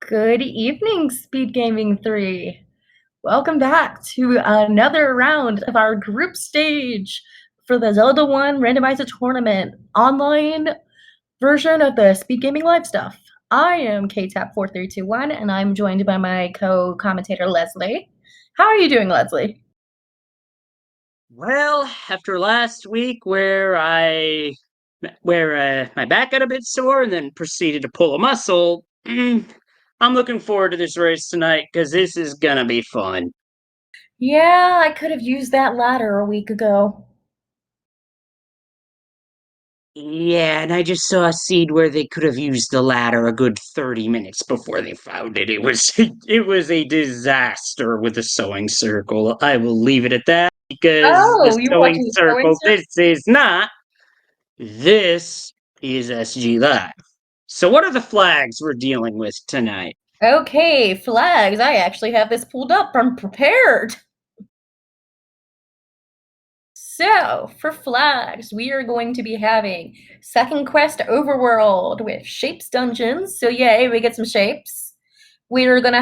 Good evening, Speedgaming 3. Welcome back to another round of our group stage for the Zelda 1 Randomizer Tournament online version of the Speedgaming Live stuff. I am KTAP4321 and I'm joined by my co-commentator Leslie. How are you doing, Leslie? Well, after last week where my back got a bit sore and then proceeded to pull a muscle, I'm looking forward to this race tonight because this is gonna be fun. Yeah, I could have used that ladder a week ago. Yeah, and I just saw a seed where they could have used the ladder a good 30 minutes before they found it. It was it was a disaster with the sewing circle. I will leave it at that because the Oh, you were sewing watching the sewing circle, circle? this is not. This is SGLIVE. So what are the flags we're dealing with tonight? Okay, flags. I actually have this pulled up. I'm prepared. So, for flags, we are going to be having Second Quest Overworld with Shapes Dungeons. So yay, we get some shapes. We're not gonna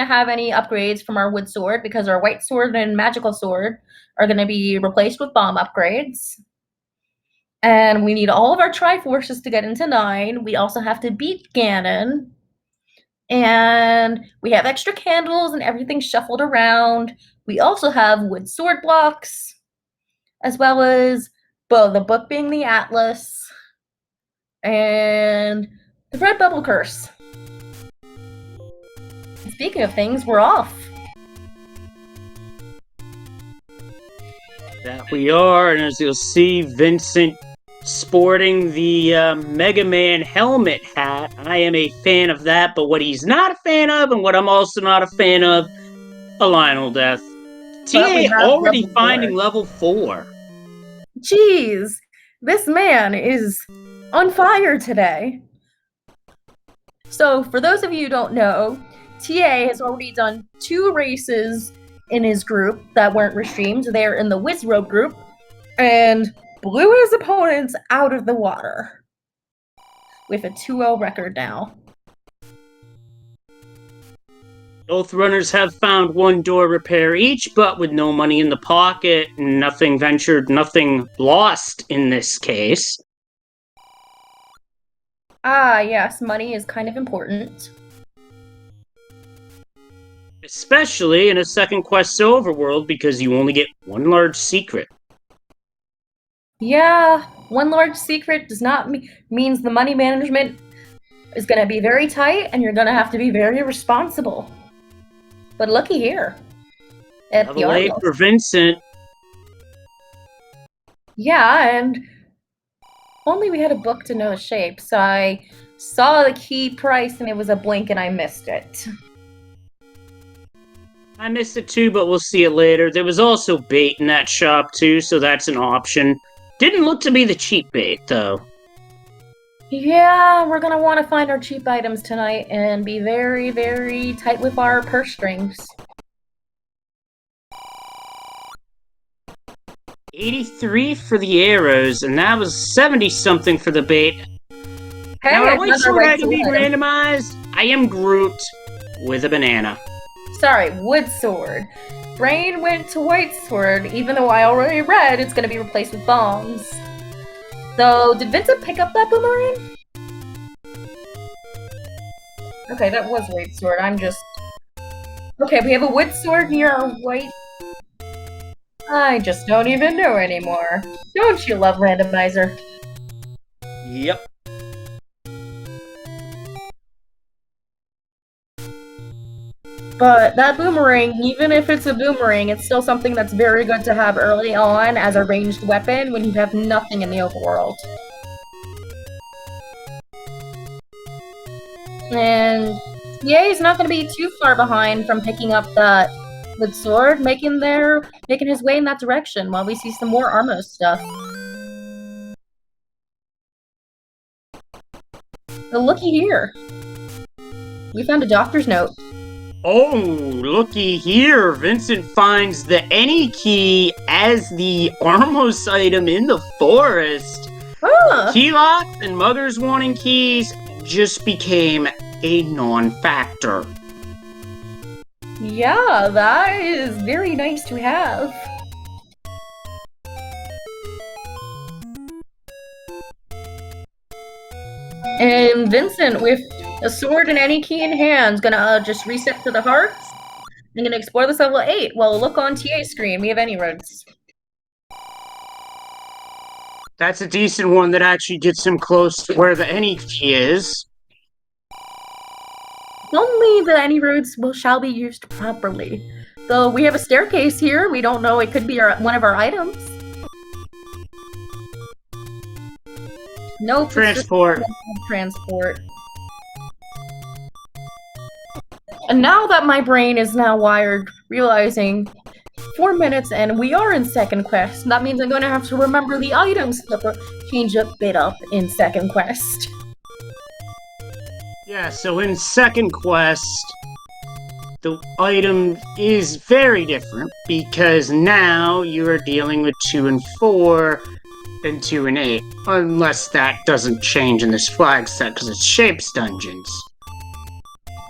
have any upgrades from our wood sword because our white sword and magical sword are gonna be replaced with bomb upgrades. And we need all of our Triforces to get into 9. We also have to beat Ganon. And we have extra candles and everything shuffled around. We also have wood sword blocks, as well as the book being the Atlas, and the Red Bubble Curse. Speaking of things, we're off. That we are, and as you'll see, Vincent sporting the Mega Man helmet hat. I am a fan of that, but what he's not a fan of, and what I'm also not a fan of, a Lionel death. TA already finding level 4. Jeez, this man is on fire today. So, for those of you who don't know, TA has already done 2 races in his group that weren't restreamed. They're in the Wizrobe group, and blew his opponents out of the water with a 2-0 record now. Both runners have found 1 door repair each, but with no money in the pocket, nothing ventured, nothing lost in this case. Ah, yes, money is kind of important. Especially in a Second Quest Overworld, because you only get 1 large secret. Yeah, 1 large secret does not means the money management is going to be very tight, and you're going to have to be very responsible. But looky here. At the late for Vincent. Yeah, and only we had a book to know the shapes. So I saw the key price and it was a blink and I missed it. I missed it too, but we'll see it later. There was also bait in that shop too, so that's an option. Didn't look to be the cheap bait, though. Yeah, we're gonna want to find our cheap items tonight and be very, very tight with our purse strings. 83 for the arrows, and that was 70-something for the bait. Hey, now, our white sword item being randomized, I am Groot with a banana. Sorry, wood sword. Brain went to white sword, even though I already read it's gonna be replaced with bombs. So, did Vincent pick up that boomerang? Okay, that was white sword. Okay, we have a wood sword near our white. I just don't even know anymore. Don't you love Randomizer? Yep. But that boomerang, even if it's a boomerang, it's still something that's very good to have early on as a ranged weapon when you have nothing in the overworld. And Ye's not going to be too far behind from picking up that wood sword, making his way in that direction while we see some more Armo stuff. So looky here. We found a doctor's note. Oh, looky here. Vincent finds the any key as the Armos item in the forest. Key locks and mothers wanting keys just became a non-factor. Yeah, that is very nice to have. And Vincent, with a sword and any key in hand, is gonna just reset to the hearts. I'm gonna explore this level 8. Well, look on TA's screen. We have any roads. That's a decent one that actually gets him close to where the any key is. Only the any roads shall be used properly. Though we have a staircase here, we don't know, it could be one of our items. No Transport. Transport. And now that my brain is now wired, realizing 4 minutes and we are in second quest, that means I'm going to have to remember the items to change a bit up in second quest. Yeah, so in second quest, the item is very different because now you are dealing with 2 and 4 and 2 and 8. Unless that doesn't change in this flag set because it's Shapes Dungeons.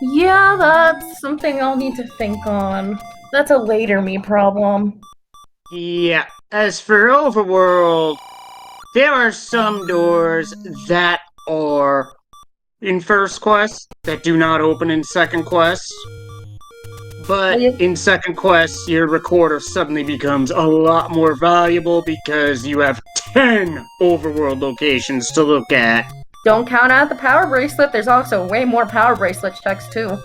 Yeah, that's something I'll need to think on. That's a later me problem. Yeah, as for Overworld, there are some doors that are in first quest that do not open in second quest. But in second quest, your recorder suddenly becomes a lot more valuable because you have 10 overworld locations to look at. Don't count out the power bracelet, there's also way more power bracelet checks too.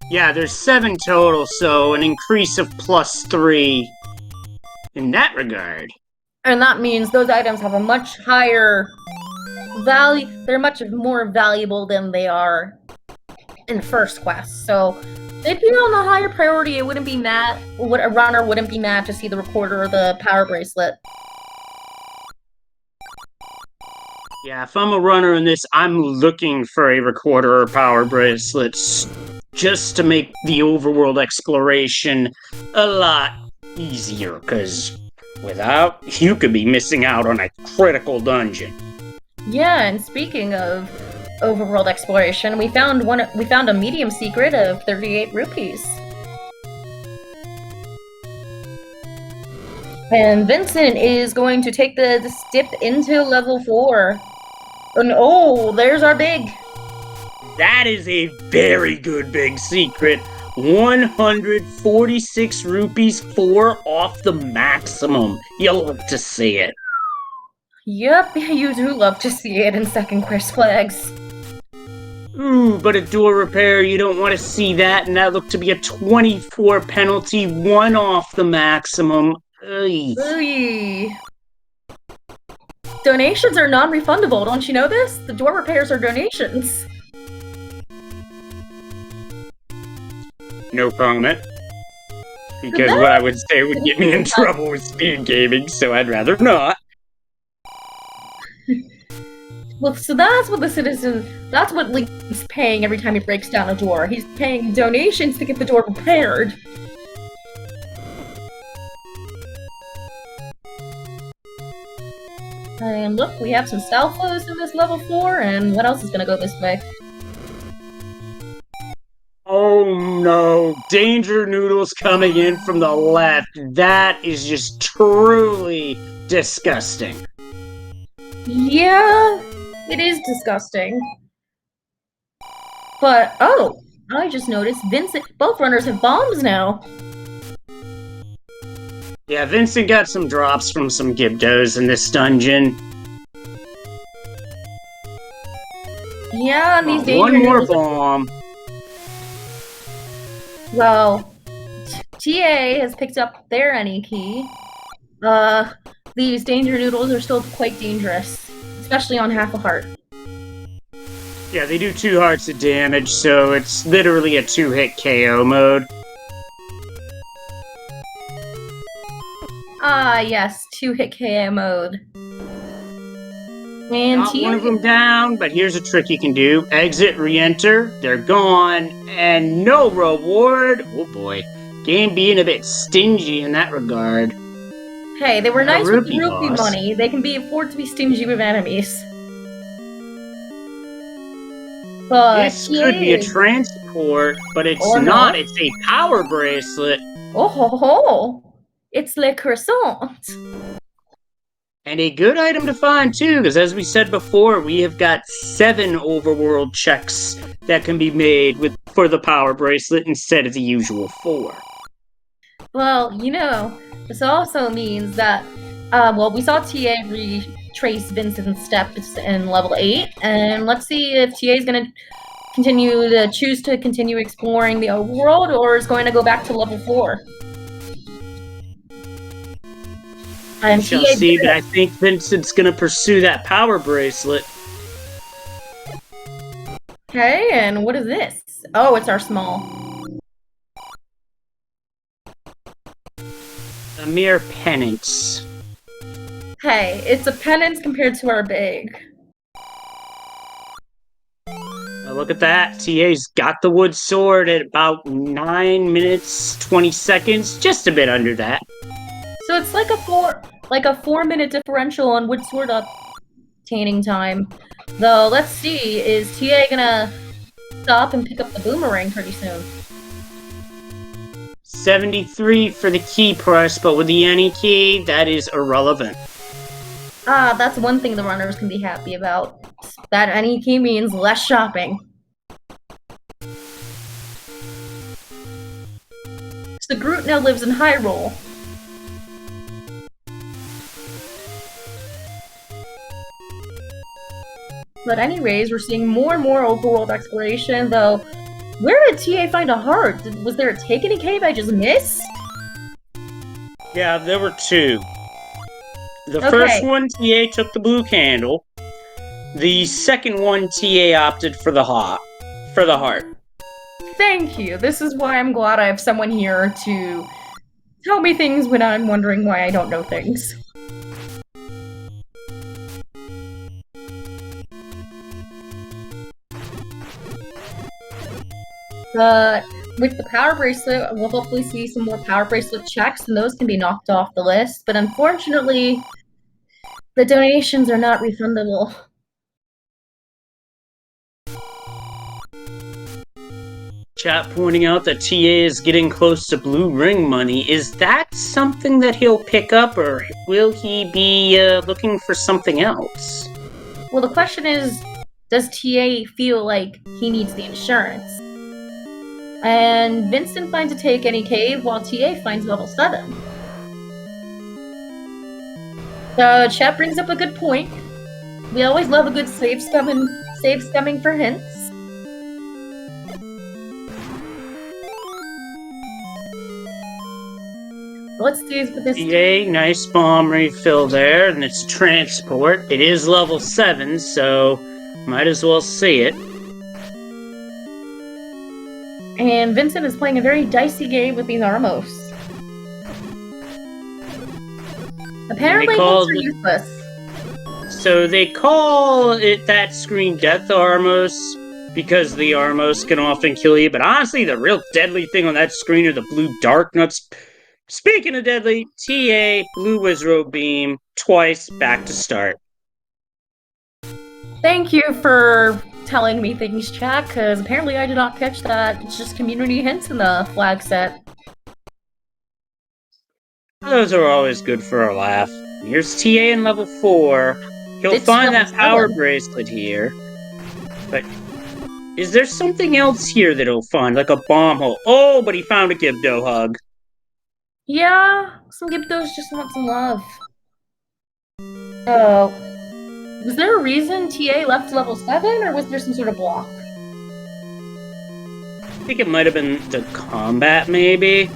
Yeah, there's 7 total, so an increase of +3 in that regard. And that means those items have a much higher value, they're much more valuable than they are in first quest, so they'd be on a higher priority. It wouldn't be mad, a runner wouldn't be mad to see the recorder or the power bracelet. Yeah, if I'm a runner in this, I'm looking for a recorder or power bracelets just to make the overworld exploration a lot easier, because without, you could be missing out on a critical dungeon. Yeah, and speaking of overworld exploration, we found a medium secret of 38 rupees. And Vincent is going to take the dip into level 4. And oh, there's our big. That is a very good big secret. 146 rupees, 4 off the maximum. You'll love to see it. Yep, you do love to see it in second quest flags. Ooh, but a door repair, you don't want to see that, and that looked to be a 24 penalty, 1 off the maximum. Oy. Donations are non-refundable, don't you know this? The door repairs are donations. No comment. Because what I would say would get me in trouble with Speedgaming, so I'd rather not. Well, so that's what that's what Link's paying every time he breaks down a door. He's paying donations to get the door repaired. And look, we have some style flows in this level 4, and what else is gonna go this way? Oh no, Danger Noodles coming in from the left. That is just truly disgusting. Yeah, it is disgusting. But, oh, I just noticed both runners have bombs now. Yeah, Vincent got some drops from some Gibdos in this dungeon. Yeah, and these Danger one more Noodles bomb. Well, TA has picked up their any key. These Danger Noodles are still quite dangerous, especially on half a heart. Yeah, they do 2 hearts of damage, so it's literally a 2-hit KO mode. Ah, yes, 2-hit KO mode. And Got one of them down, but here's a trick you can do. Exit, re-enter, they're gone, and no reward. Oh boy. Game being a bit stingy in that regard. Hey, they were nice with rupee boss. money. They can afford to be stingy with enemies. But This could be a TA transport, but it's or not. not. It's a power bracelet. Oh ho ho! It's le croissant. And a good item to find, too, because as we said before, we have got 7 overworld checks that can be made for the power bracelet instead of the usual 4. Well, you know, this also means that, well, we saw TA retrace Vincent's steps in level 8, and let's see if TA is going to choose to continue exploring the overworld, or is going to go back to level 4. We shall see, but I think Vincent's going to pursue that power bracelet. Okay, and what is this? Oh, it's our small. A mere penance. Hey, it's a penance compared to our big. Now look at that. TA's got the wood sword at about 9 minutes, 20 seconds, just a bit under that. So it's like a 4-minute differential on wood sword obtaining time. Though, let's see, is TA gonna stop and pick up the boomerang pretty soon? 73 for the key price, but with the any key, that is irrelevant. Ah, that's one thing the runners can be happy about. That any key means less shopping. So Groot now lives in Hyrule. But anyways, we're seeing more and more overworld exploration, though. Where did TA find a heart? Was there a taken cave I just missed? Yeah, there were 2. The first one, TA took the blue candle. The second one, TA opted for the heart. Thank you. This is why I'm glad I have someone here to tell me things when I'm wondering why I don't know things. But with the power bracelet, we'll hopefully see some more power bracelet checks, and those can be knocked off the list. But unfortunately, the donations are not refundable. Chat pointing out that TA is getting close to blue ring money. Is that something that he'll pick up, or will he be looking for something else? Well, the question is, does TA feel like he needs the insurance? And Vincent finds a take any cave while TA finds level 7. So chat brings up a good point. We always love a good save scumming for hints. Let's see if this. Yay, nice bomb refill there, and it's transport. It is level 7, so might as well see it. And Vincent is playing a very dicey game with these Armos. Apparently, hints are useless. So they call it that screen Death Armos because the Armos can often kill you, but honestly, the real deadly thing on that screen are the blue dark nuts. Speaking of deadly, TA, blue Wizrobe Beam, twice, back to start. Thank you for telling me things, chat, because apparently I did not catch that. It's just community hints in the flag set. Those are always good for a laugh. Here's TA in level 4. He'll find that power bracelet here. But is there something else here that he'll find? Like a bomb hole? Oh, but he found a Gibdo hug. Yeah, some Gibdos just want some love. Oh. Was there a reason TA left level 7, or was there some sort of block? I think it might have been the combat, maybe?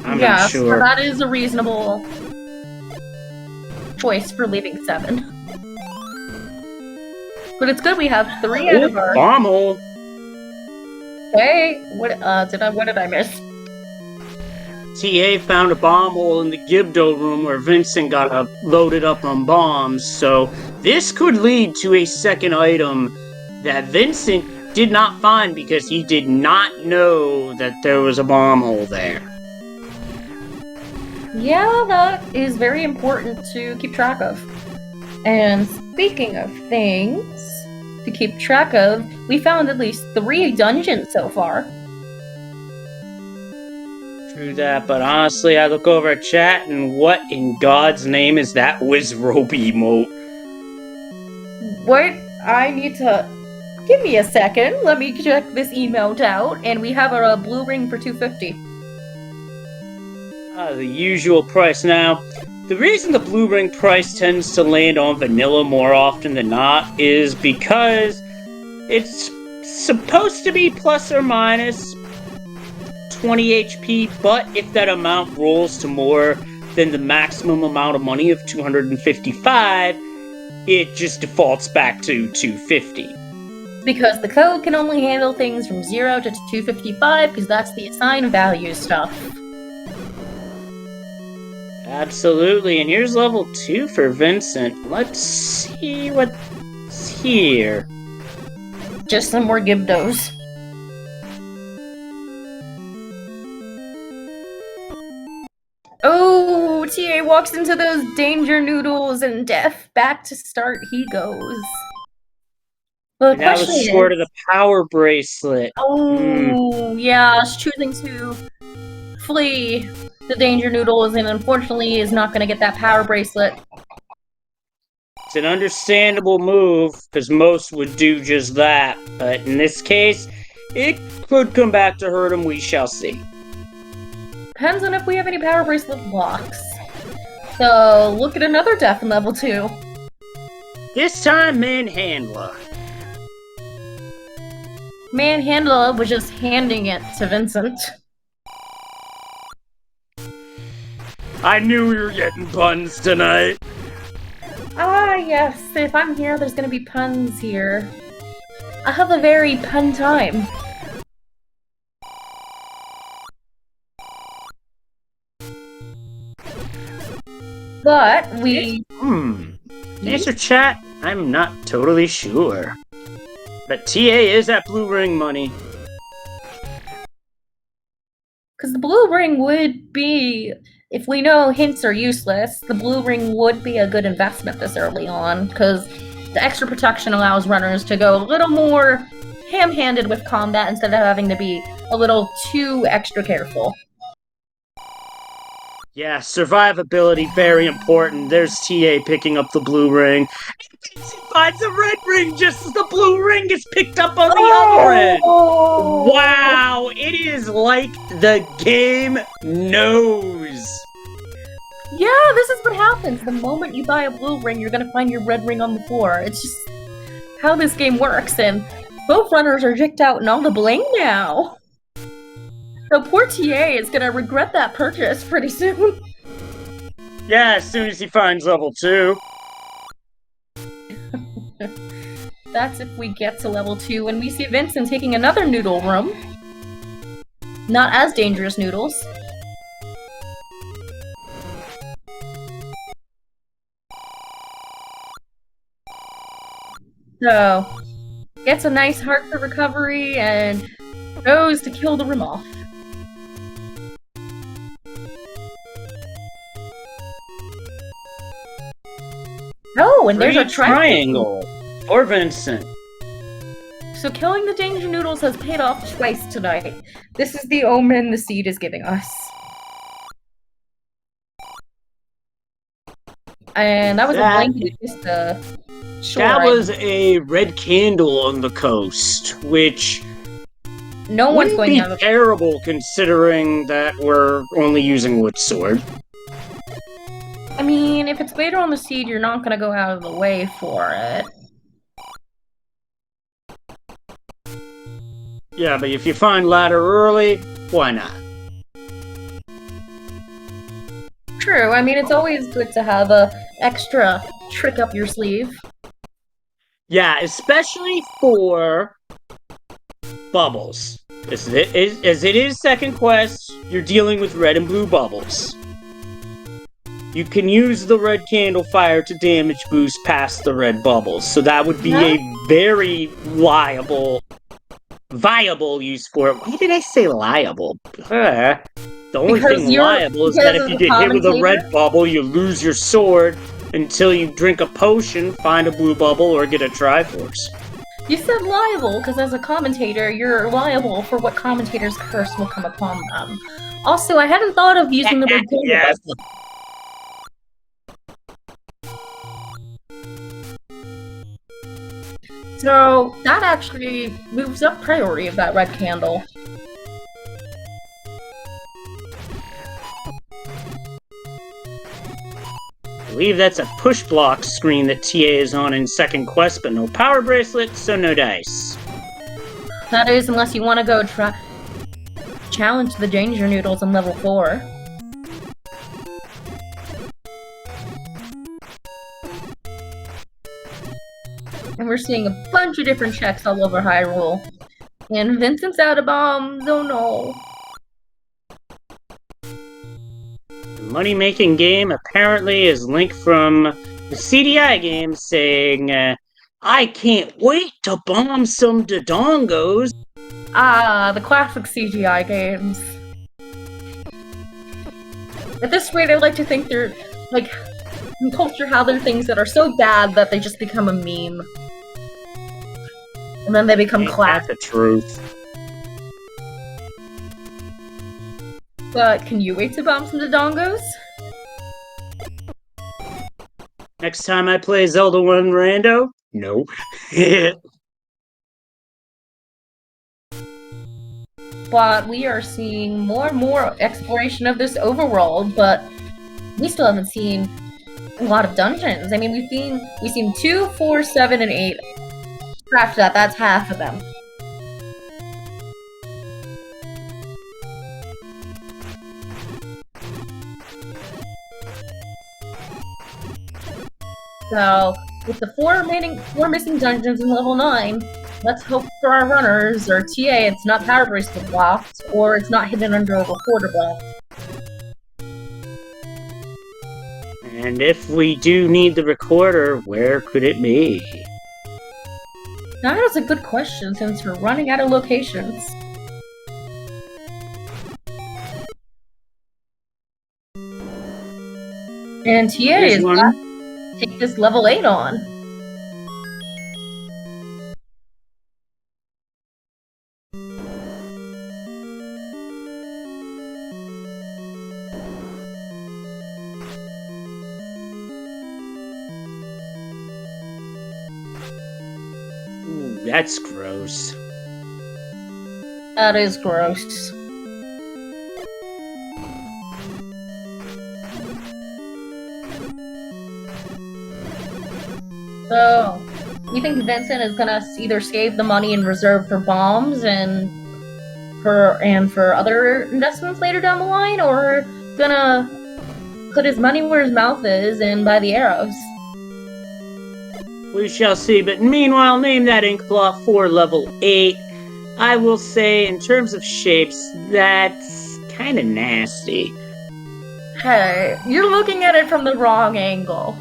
I'm not sure. So that is a reasonable choice for leaving 7. But it's good we have 3 out of our... Bomb hole! Hey, what did I miss? TA found a bomb hole in the Gibdo room where Vincent got loaded up on bombs, so this could lead to a second item that Vincent did not find because he did not know that there was a bomb hole there. Yeah, that is very important to keep track of. And speaking of things, to keep track of, we found at least 3 dungeons so far. True that, but honestly, I look over at chat, and what in God's name is that Wizrobe emote? What? I need to... Give me a second. Let me check this emote out, and we have a blue ring for $250. The usual price. Now, the reason the blue ring price tends to land on vanilla more often than not is because it's supposed to be plus or minus 20 HP, but if that amount rolls to more than the maximum amount of money of 255, it just defaults back to 250. Because the code can only handle things from 0 to 255, because that's the assigned value stuff. Absolutely, and here's level 2 for Vincent. Let's see what's here. Just some more Gibdos. Oh, TA walks into those danger noodles and death. Back to start he goes. Well, and that was short of the power bracelet. Oh, yeah, she's choosing to flee the danger noodles and unfortunately is not going to get that power bracelet. It's an understandable move, because most would do just that. But in this case, it could come back to hurt him, we shall see. Depends on if we have any power bracelet blocks. So, look at another death in level 2. This time, Manhandler. Manhandler was just handing it to Vincent. I knew we were getting puns tonight. Ah, yes. If I'm here, there's gonna be puns here. I have a very pun time. But we... Answer chat, I'm not totally sure. But TA is at blue ring money. Because the blue ring would be... If we know hints are useless, the blue ring would be a good investment this early on, because the extra protection allows runners to go a little more ham-handed with combat instead of having to be a little too extra careful. Yeah, survivability, very important. There's TA picking up the blue ring. He finds a red ring just as the blue ring is picked up on the other end. Wow, it is like the game knows. Yeah, this is what happens. The moment you buy a blue ring, you're gonna find your red ring on the floor. It's just how this game works, and both runners are jicked out in all the bling now. So poor TA is gonna regret that purchase pretty soon. Yeah, as soon as he finds level 2. That's if we get to level 2 and we see Vincent taking another noodle room. Not as dangerous noodles. So, gets a nice heart for recovery and goes to kill the room off. Oh, and there's a triangle for Vincent. So killing the danger noodles has paid off twice tonight. This is the omen the seed is giving us. And that was a blanket, just a shore. That was a red candle on the coast, which no one's going to be terrible considering that we're only using wood sword. I mean, if it's later on the seed, you're not going to go out of the way for it. Yeah, but if you find ladder early, why not? True, I mean, it's always good to have a extra trick up your sleeve. Yeah, especially for bubbles. As it is second quest, you're dealing with red and blue bubbles. You can use the red candle fire to damage boost past the red bubbles, so that would be a very viable use for it. Why did I say liable? The only thing liable is that if you get hit with a red bubble, you lose your sword until you drink a potion, find a blue bubble, or get a Triforce. You said liable, because as a commentator, you're liable for what commentator's curse will come upon them. Also, I hadn't thought of using the word Yes. So that actually moves up priority of that red candle. I believe that's a push block screen that TA is on in second quest, but no power bracelet, so no dice. That is, unless you want to go challenge the Danger Noodles in level 4. And we're seeing a bunch of different checks all over Hyrule. And Vincent's out of bombs, oh no. The money-making game apparently is Link from the CDI game saying, I can't wait to bomb some Dodongos. Ah, the classic CGI games. At this rate, I like to think they're, like, in culture how they're things that are so bad that they just become a meme. And then they become classic. That's the truth. But can you wait to bomb some Dodongos? Next time I play Zelda 1 Rando? No. But we are seeing more and more exploration of this overworld, but we still haven't seen a lot of dungeons. I mean, we've seen 2, 4, 7, and 8. Scratch that, that's half of them. So, with the four missing dungeons in level 9, let's hope for our runners, or TA, it's not power bracelet blocked, or it's not hidden under a recorder block. And if we do need the recorder, where could it be? Now that's a good question, since we're running out of locations. And TA is got to take this level 8 on. Ooh, that's gross. That is gross. So, you think Vincent is gonna either save the money in reserve for bombs and for other investments later down the line, or gonna put his money where his mouth is and buy the arrows? We shall see, but meanwhile, name that ink block for level 8. I will say, in terms of shapes, that's kinda nasty. Hey, you're looking at it from the wrong angle.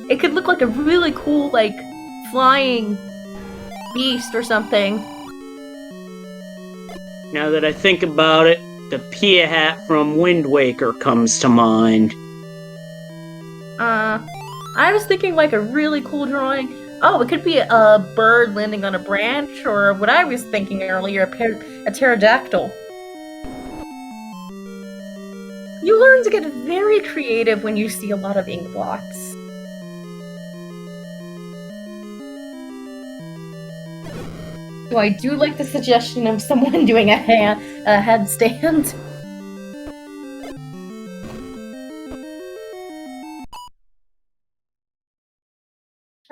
It could look like a really cool, like, flying beast or something. Now that I think about it, the Pia hat from Wind Waker comes to mind. I was thinking like a really cool drawing. Oh, it could be a bird landing on a branch, or what I was thinking earlier, a pterodactyl. You learn to get very creative when you see a lot of ink blocks. So I do like the suggestion of someone doing a headstand.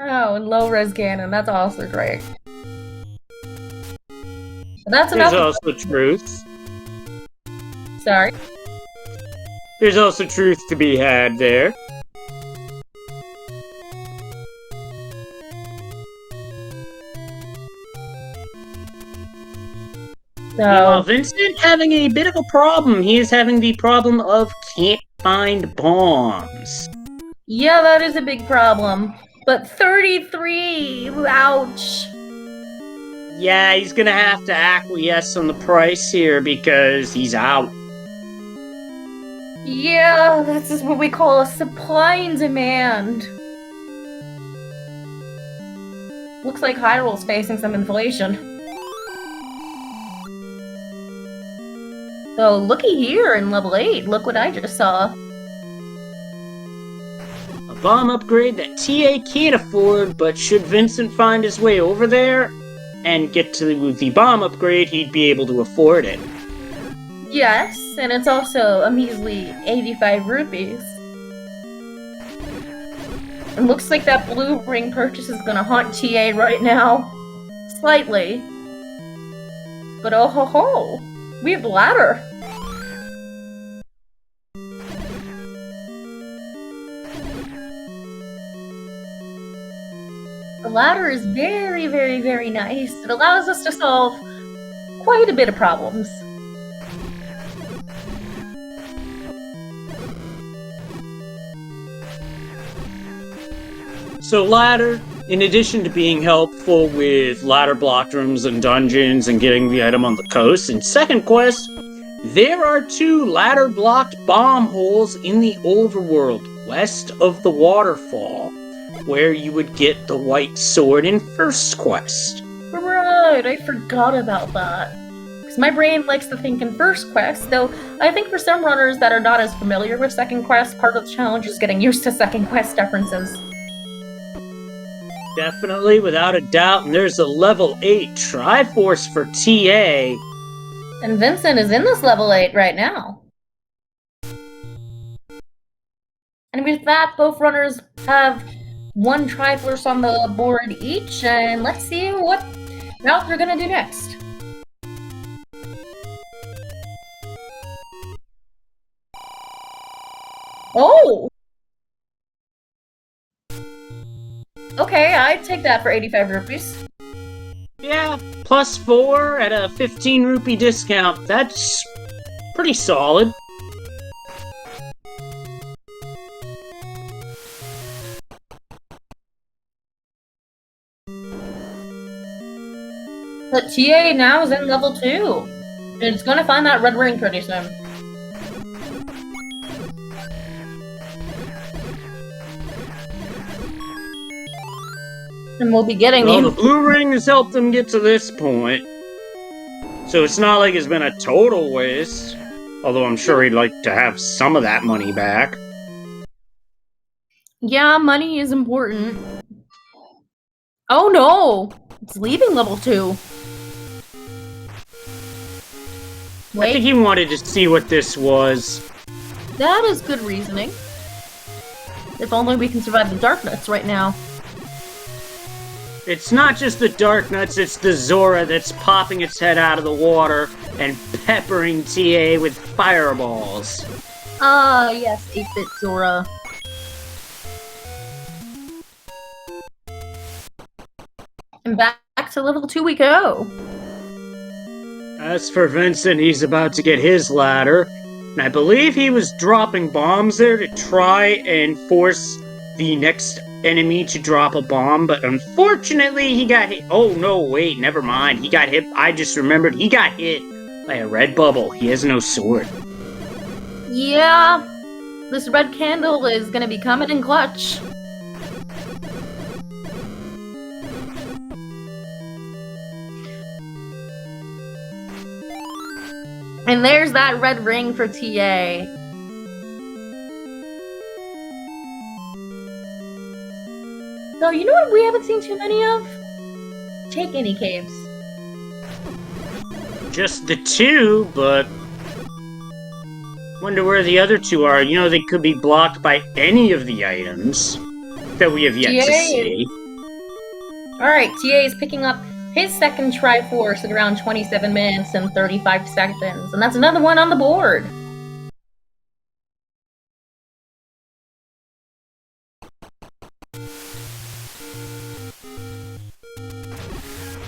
Oh, and low-res Ganon, that's also great. But that's enough. There's also truth. Sorry. There's also truth to be had there. Well, Vincent having a bit of a problem. He is having the problem of can't find bombs. Yeah, that is a big problem. But 33! Ouch! Yeah, he's gonna have to acquiesce on the price here because he's out. Yeah, this is what we call a supply and demand. Looks like Hyrule's facing some inflation. So looky here in level 8, look what I just saw. A bomb upgrade that TA can't afford, but should Vincent find his way over there and get to the bomb upgrade, he'd be able to afford it. Yes, and it's also a measly 85 rupees. It looks like that blue ring purchase is gonna haunt TA right now. Slightly. But oh ho ho! We have the ladder! The ladder is very, very, very nice. It allows us to solve quite a bit of problems. So ladder, in addition to being helpful with ladder blocked rooms and dungeons and getting the item on the coast, in second quest, there are 2 ladder blocked bomb holes in the overworld west of the waterfall, where you would get the white sword in first quest. Right, I forgot about that. Because my brain likes to think in first quest, though I think for some runners that are not as familiar with second quest, part of the challenge is getting used to second quest differences. Definitely, without a doubt, and there's a level 8 Triforce for TA. And Vincent is in this level 8 right now. And with that, both runners have 1 Triforce on the board each, and let's see what route they're gonna do next. Oh! Okay, I'd take that for 85 rupees. Yeah, plus 4 at a 15 rupee discount. That's pretty solid. But TA now is in level 2. It's gonna find that red ring pretty soon. And we'll be getting the blue ring has helped them get to this point. So it's not like it's been a total waste. Although I'm sure he'd like to have some of that money back. Yeah, money is important. Oh no! It's leaving level 2. Wait. I think he wanted to see what this was. That is good reasoning. If only we can survive the dark nuts right now. It's not just the dark nuts, it's the Zora that's popping its head out of the water and peppering TA with fireballs. Ah, yes, 8-bit Zora. And back to level 2 we go. As for Vincent, he's about to get his ladder. And I believe he was dropping bombs there to try and force the next enemy to drop a bomb, but unfortunately he got hit. Oh no, wait, never mind. He got hit. I just remembered he got hit by a red bubble. He has no sword. Yeah, this red candle is gonna be coming in clutch. And there's that red ring for TA. So, you know what we haven't seen too many of? Take any caves. Just the 2, but wonder where the other 2 are. You know, they could be blocked by any of the items that we have yet to see. Alright, TA is picking up his second Triforce at around 27 minutes and 35 seconds, and that's another one on the board.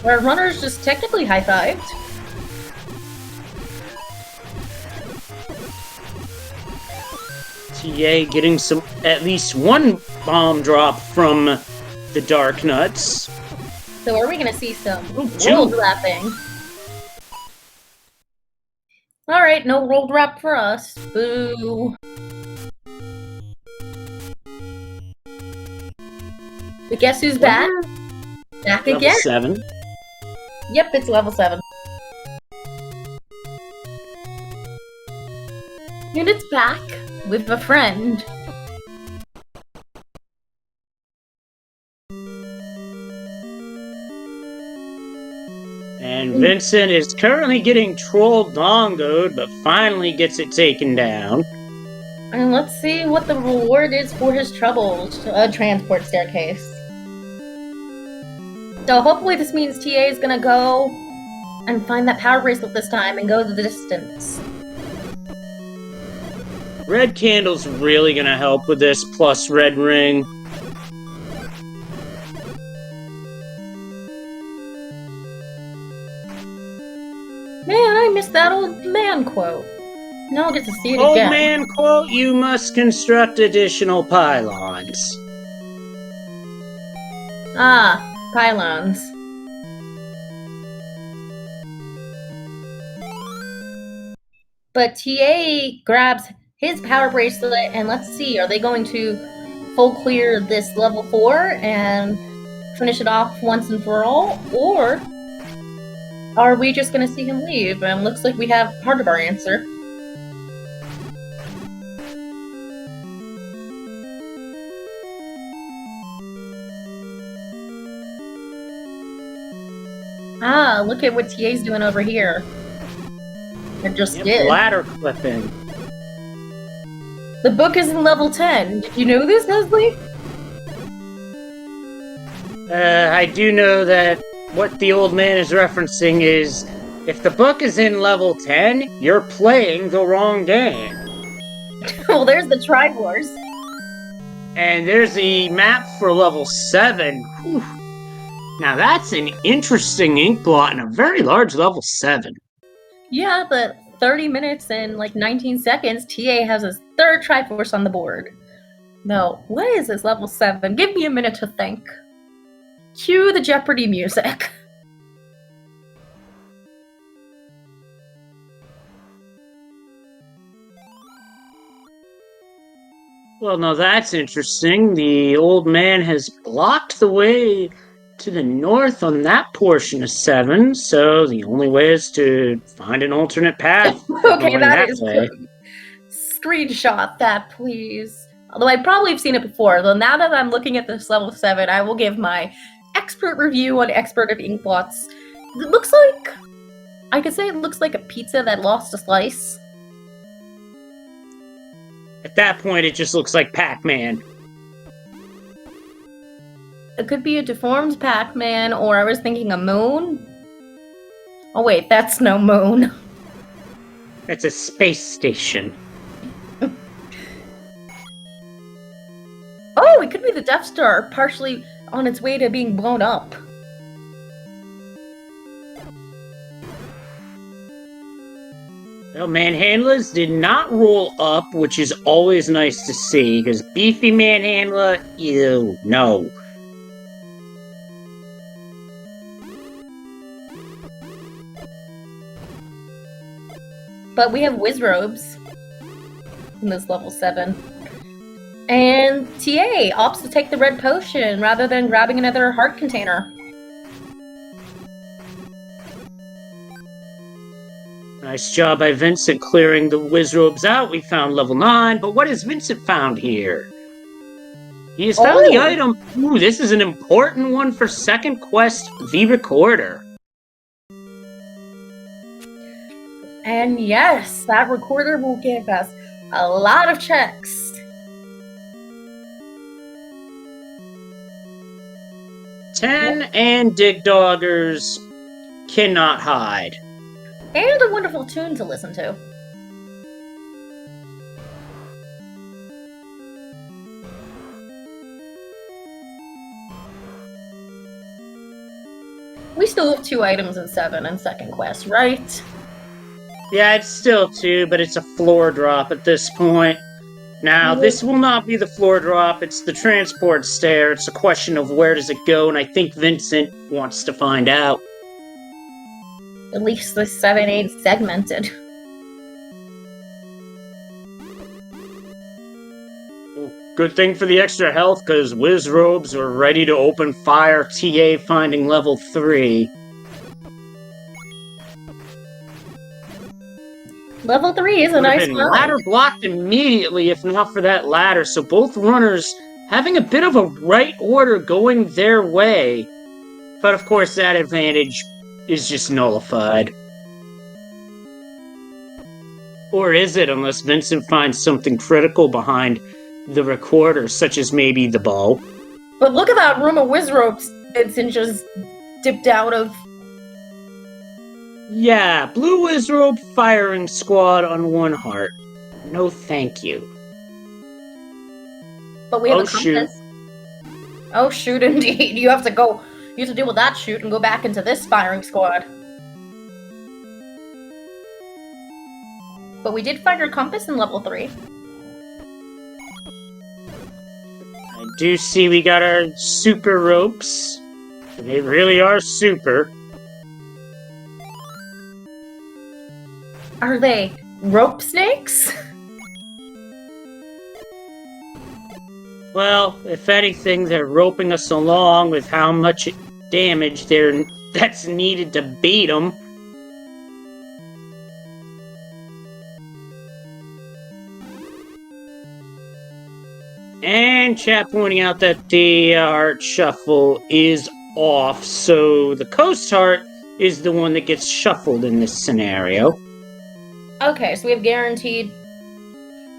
Our runners just technically high-fived. TA getting at least 1 bomb drop from the Dark Nuts. So are we gonna see some world wrapping? Alright, no world wrap for us. Boo. But guess who's back? Back Level again. 7. Yep, it's level 7. And it's back with a friend. And Vincent is currently getting troll dongoed, but finally gets it taken down. And let's see what the reward is for his troubles. A transport staircase. So hopefully this means TA is gonna go and find that power bracelet this time and go the distance. Red candle's really gonna help with this, plus red ring. Man, I missed that old man quote. Now I'll get to see it Old again. man quote, you must construct additional pylons. Ah, pylons. But TA grabs his power bracelet, and let's see, are they going to full clear this level 4 and finish it off once and for all? Or are we just going to see him leave? And looks like we have part of our answer. Ah, look at what TA's doing over here. It just did. Ladder clipping. The book is in level 10. Did you know this, Leslie? I do know that what the old man is referencing is, if the book is in level 10, you're playing the wrong game. Well, there's the Triwars. And there's the map for level 7. Whew. Now that's an interesting ink blot and a very large level 7. Yeah, but 30 minutes and like 19 seconds, TA has his third Triforce on the board. No, what is this level 7? Give me a minute to think. Cue the Jeopardy music. Well, now that's interesting. The old man has blocked the way to the north on that portion of 7, so the only way is to find an alternate path. Okay, that is good. Screenshot that, please. Although I probably have seen it before, though now that I'm looking at this level 7, I will give my expert review on Expert of Ink Blots. It looks like... I could say it looks like a pizza that lost a slice. At that point, it just looks like Pac-Man. It could be a deformed Pac-Man, or I was thinking a moon. Oh wait, that's no moon. That's a space station. Oh, it could be the Death Star, partially on its way to being blown up. Well, manhandlers did not roll up, which is always nice to see, because beefy manhandler, ew, no. But we have Wizrobes in this level 7. And TA opts to take the red potion rather than grabbing another heart container. Nice job by Vincent clearing the Wizrobes out. We found level 9, but what has Vincent found here? He has found the item. Ooh, this is an important one for second quest, the recorder. And yes, that recorder will give us a lot of checks. 10 and Dig Doggers cannot hide. And a wonderful tune to listen to. We still have 2 items in 7 and second quest, right? Yeah, it's still 2, but it's a floor drop at this point. Now, this will not be the floor drop, it's the transport stair. It's a question of where does it go, and I think Vincent wants to find out. At least the 7-8 segmented. Good thing for the extra health, because Wizrobes are ready to open fire. TA finding level 3. Level 3 is a nice Been one. ladder blocked immediately if not for that ladder, so both runners having a bit of a right order going their way. But of course that advantage is just nullified. Or is it, unless Vincent finds something critical behind the recorder, such as maybe the bow? But look at that room of Wizrobes Vincent just dipped out of. Yeah, Blue Wizrobe firing squad on 1 heart. No thank you. But we have a compass. Shoot. Oh shoot, indeed. You have to deal with that shoot and go back into this firing squad. But we did find our compass in level 3. I do see we got our super ropes. They really are super. Are they rope snakes? Well, if anything, they're roping us along with how much damage that's needed to beat them. And chat pointing out that the heart shuffle is off, so the coast heart is the one that gets shuffled in this scenario. Okay, so we have guaranteed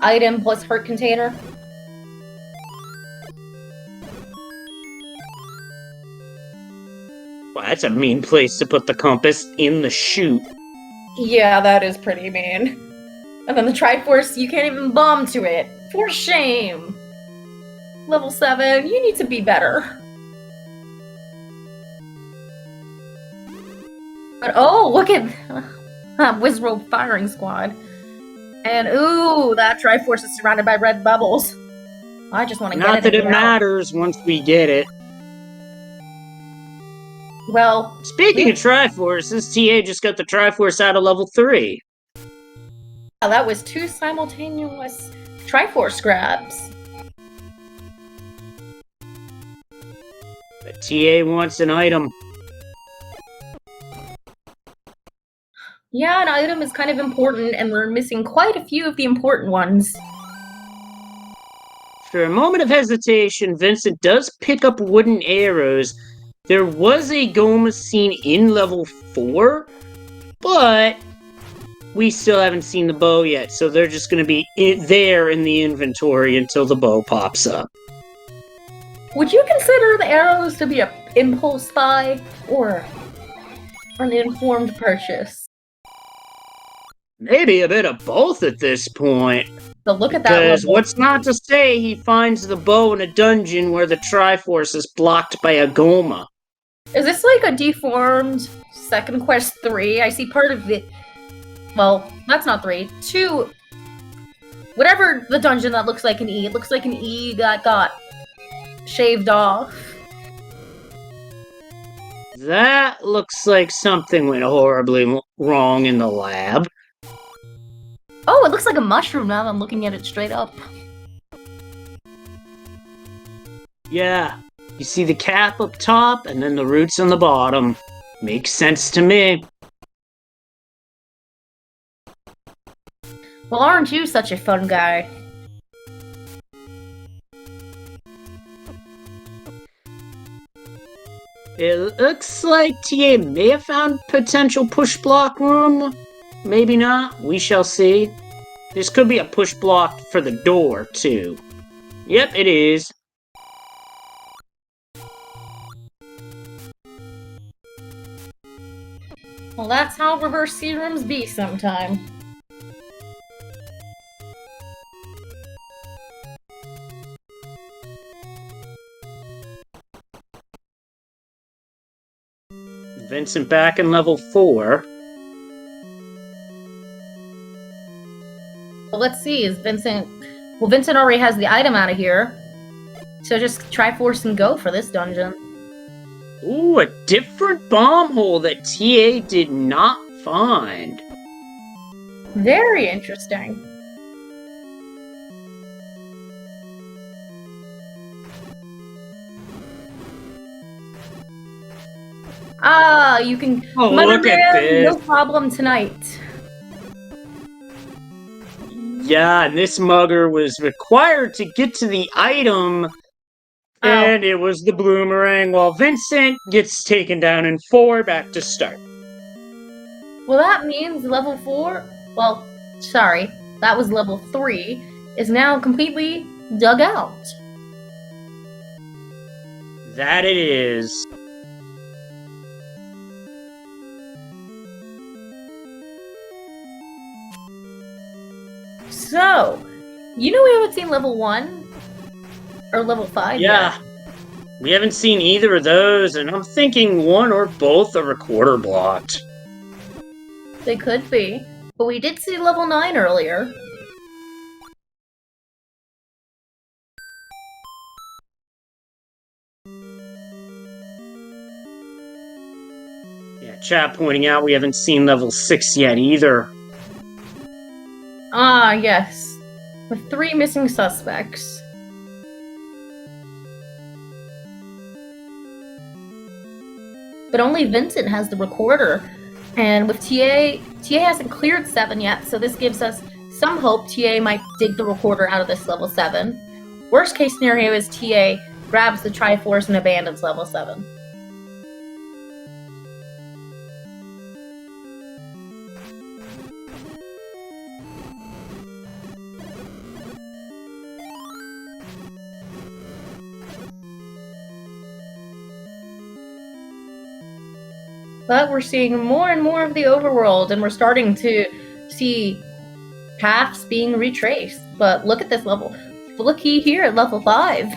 item plus heart container. Well, that's a mean place to put the compass, in the chute. Yeah, that is pretty mean. And then the Triforce, you can't even bomb to it. For shame! Level 7, you need to be better. But oh, look at Wizrobe firing squad. And ooh, that Triforce is surrounded by red bubbles. I just want to get it. Not that it matters once we get it. Well, speaking of Triforces, TA just got the Triforce out of level 3. Yeah, that was 2 simultaneous Triforce grabs. But TA wants an item. Yeah, an item is kind of important, and we're missing quite a few of the important ones. After a moment of hesitation, Vincent does pick up wooden arrows. There was a Goma scene in level 4, but we still haven't seen the bow yet, so they're just going to be there in the inventory until the bow pops up. Would you consider the arrows to be an impulse buy or an informed purchase? Maybe a bit of both at this point. But look at that level. Because what's not to say he finds the bow in a dungeon where the Triforce is blocked by a Goma. Is this like a deformed Second Quest 3? I see part of it. Well, that's not 3. 2. Whatever the dungeon that looks like an E. It looks like an E that got shaved off. That looks like something went horribly wrong in the lab. Oh, it looks like a mushroom now that I'm looking at it straight up. Yeah, you see the cap up top and then the roots on the bottom. Makes sense to me. Well, aren't you such a fun guy? It looks like TA may have found potential push block room. Maybe not. We shall see. This could be a push block for the door, too. Yep, it is. Well, that's how reverse serums be sometime. Vincent back in level 4. Well, let's see, is Vincent... Well, Vincent already has the item out of here. So just Triforce and go for this dungeon. Ooh, a different bomb hole that TA did not find. Very interesting. Ah, you can. Oh, look at this. No problem tonight. Yeah, and this mugger was required to get to the item, and it was the bloomerang, while Vincent gets taken down in 4 back to start. Well, that means level 4, well, sorry, that was level 3, is now completely dug out. That it is. So, you know we haven't seen level 1 or level 5 Yeah. yet. We haven't seen either of those, and I'm thinking one or both are recorder blocked. They could be, but we did see level 9 earlier. Yeah, chat pointing out we haven't seen level 6 yet either. Ah, yes. With 3 missing suspects. But only Vincent has the recorder. And with TA hasn't cleared 7 yet, so this gives us some hope TA might dig the recorder out of this level 7. Worst case scenario is TA grabs the Triforce and abandons level 7. But we're seeing more and more of the overworld, and we're starting to see paths being retraced. But look at this level. Looky here at level 5.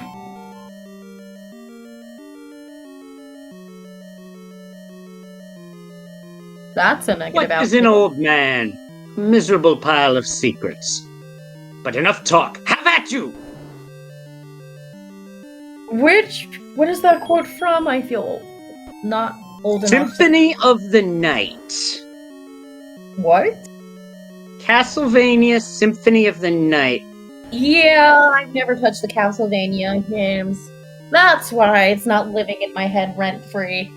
That's a negative outcome. What is an old man? A miserable pile of secrets. But enough talk. Have at you! What is that quote from? I feel not old enough. Symphony of the Night. What? Castlevania Symphony of the Night. Yeah, I've never touched the Castlevania games. That's why it's not living in my head rent-free.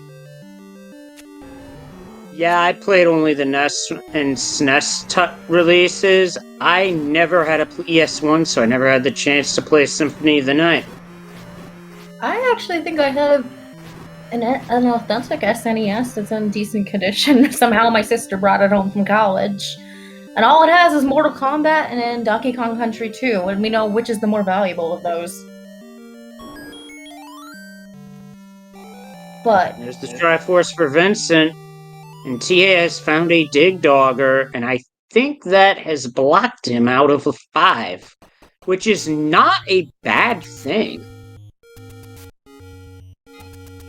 Yeah, I played only the NES and SNES releases. I never had a PS1, so I never had the chance to play Symphony of the Night. I actually think I have an authentic SNES that's in decent condition. Somehow my sister brought it home from college. And all it has is Mortal Kombat and then Donkey Kong Country 2, and we know which is the more valuable of those. But there's the Triforce for Vincent, and TA has found a Dig Dogger, and I think that has blocked him out of a 5, which is not a bad thing.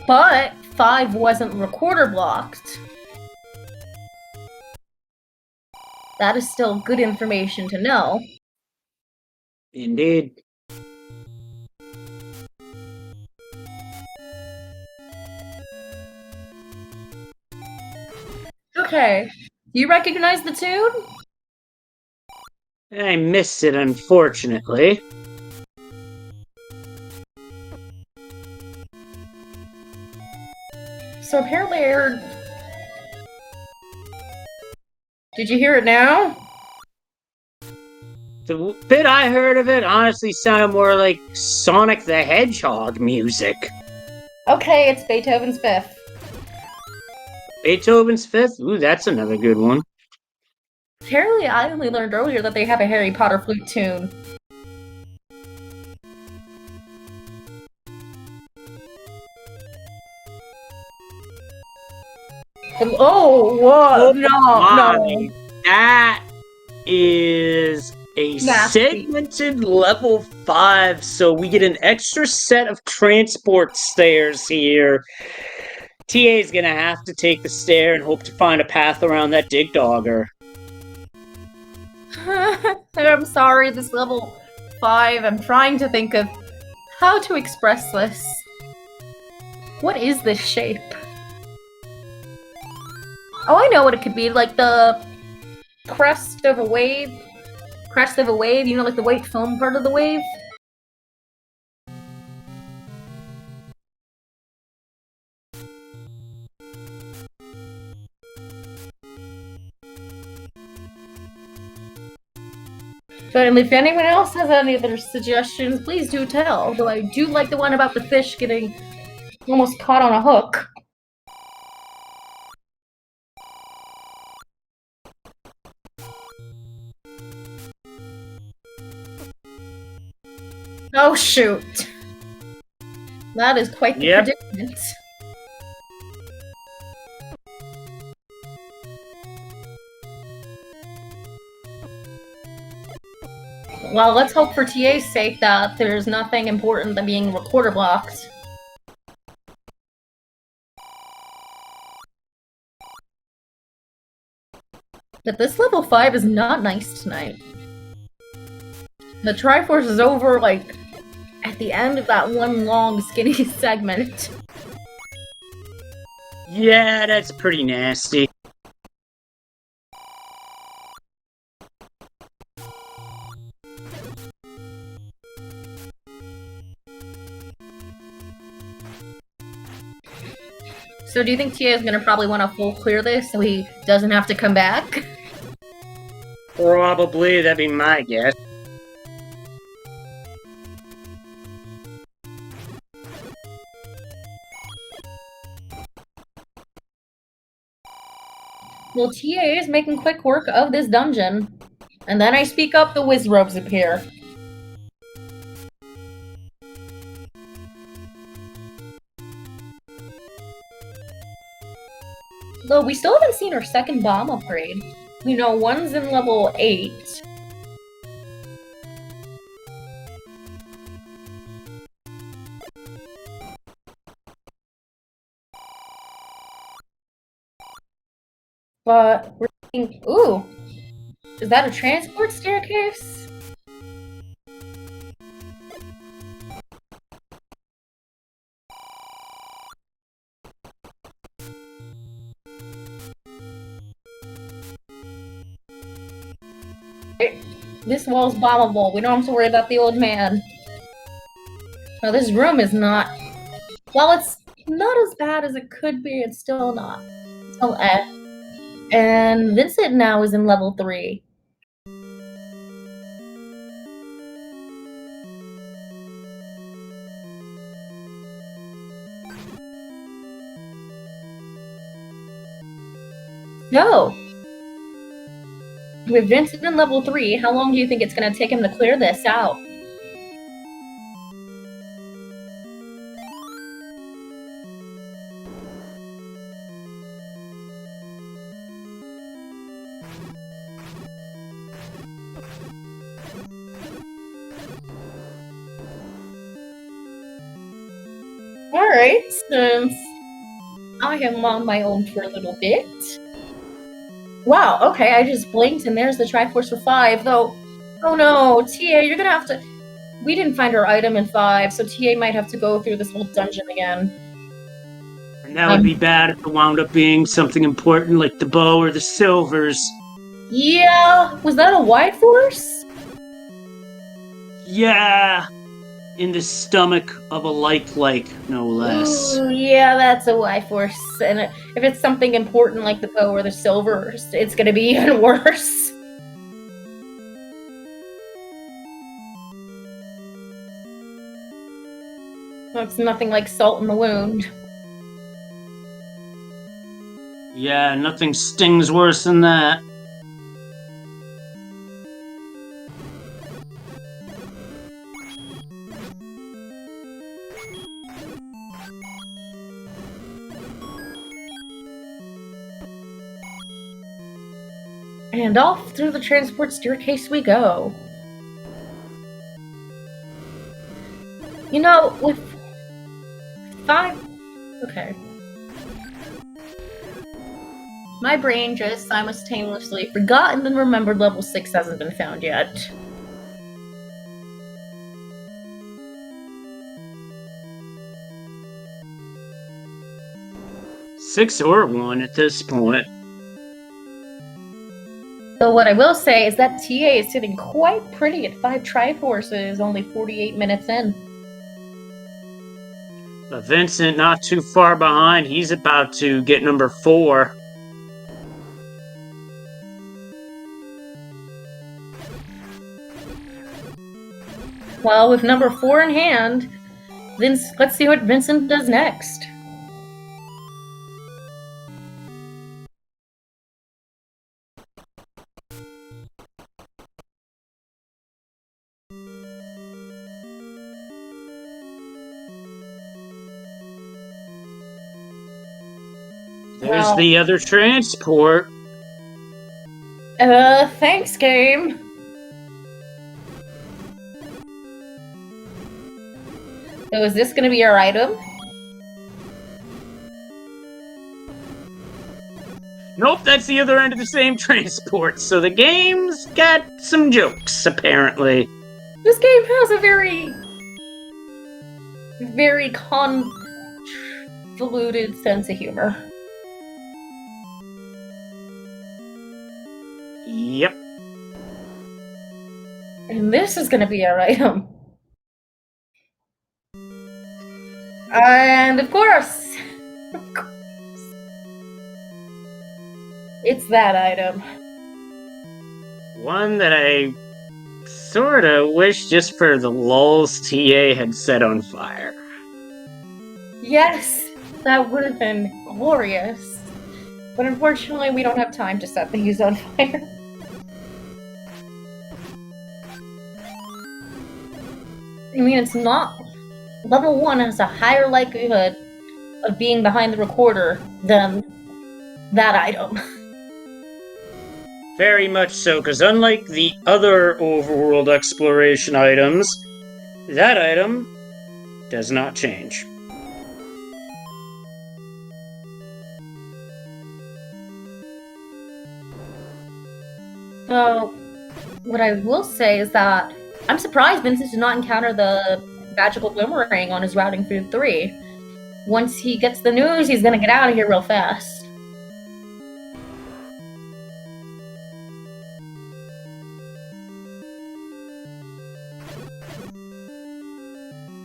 But 5 wasn't recorder blocked. That is still good information to know. Indeed. Okay. Do you recognize the tune? I missed it, unfortunately. So apparently I heard... Did you hear it now? The bit I heard of it honestly sounded more like Sonic the Hedgehog music. Okay, it's Beethoven's Fifth. Beethoven's Fifth? Ooh, that's another good one. Apparently I only learned earlier that they have a Harry Potter flute tune. Oh, whoa! Oh, no. That is a segmented level 5, so we get an extra set of transport stairs here. TA's gonna have to take the stair and hope to find a path around that Dig Dogger. I'm sorry, this level 5, I'm trying to think of how to express this. What is this shape? Oh, I know what it could be, like the crest of a wave. Crest of a wave, you know, like the white foam part of the wave? But if anyone else has any other suggestions, please do tell. Though I do like the one about the fish getting almost caught on a hook. Oh shoot. That is quite the predicament. Well, let's hope for TA's sake that there's nothing important than being recorder blocked. But this level 5 is not nice tonight. The Triforce is over, like, at the end of that one long, skinny segment. Yeah, that's pretty nasty. So do you think TA is going to probably want to full clear this so he doesn't have to come back? Probably, that'd be my guess. Well, TA is making quick work of this dungeon. And then I speak up, the whiz robes appear. Though we still haven't seen our second bomb upgrade. You know, one's in level 8. But we're thinking, ooh, is that a transport staircase? This wall's bombable. We don't have to worry about the old man. Now, this room is not... Well, it's not as bad as it could be. It's still not. It's still eh. And Vincent now is in level 3. No! With Vincent in level 3, how long do you think it's going to take him to clear this out? Alright, since I am on my own for a little bit. Wow, okay, I just blinked and there's the Triforce for 5, though. Oh no, TA, you're gonna have to... We didn't find our item in 5, so TA might have to go through this whole dungeon again. And that would be bad if it wound up being something important like the bow or the silvers. Yeah, was that a wide force? Yeah, in the stomach of a like, no less. Ooh, yeah, that's a Y force. And if it's something important like the bow or the silvers, it's gonna be even worse. That's nothing like salt in the wound. Yeah, nothing stings worse than that. And off through the transport staircase we go. You know, with 5... Okay. My brain just simultaneously forgotten and remembered level 6 hasn't been found yet. Six or one at this point. So what I will say is that TA is sitting quite pretty at 5 Triforces, only 48 minutes in. But Vincent, not too far behind. He's about to get number 4. Well, with number 4 in hand, let's see what Vincent does next. There's the other transport. Thanks, game. So is this gonna be our item? Nope, that's the other end of the same transport. So the game's got some jokes, apparently. This game has a very convoluted sense of humor. Yep. And this is gonna be our item. And of course, it's that item. One that I sorta wish just for the lulz TA had set on fire. Yes, that would have been glorious. But unfortunately, we don't have time to set these on fire. I mean, it's not... Level 1 has a higher likelihood of being behind the recorder than that item. Very much so, because unlike the other overworld exploration items, that item does not change. So, what I will say is that I'm surprised Vincent did not encounter the magical boomerang on his routing through 3. Once he gets the news, he's gonna get out of here real fast.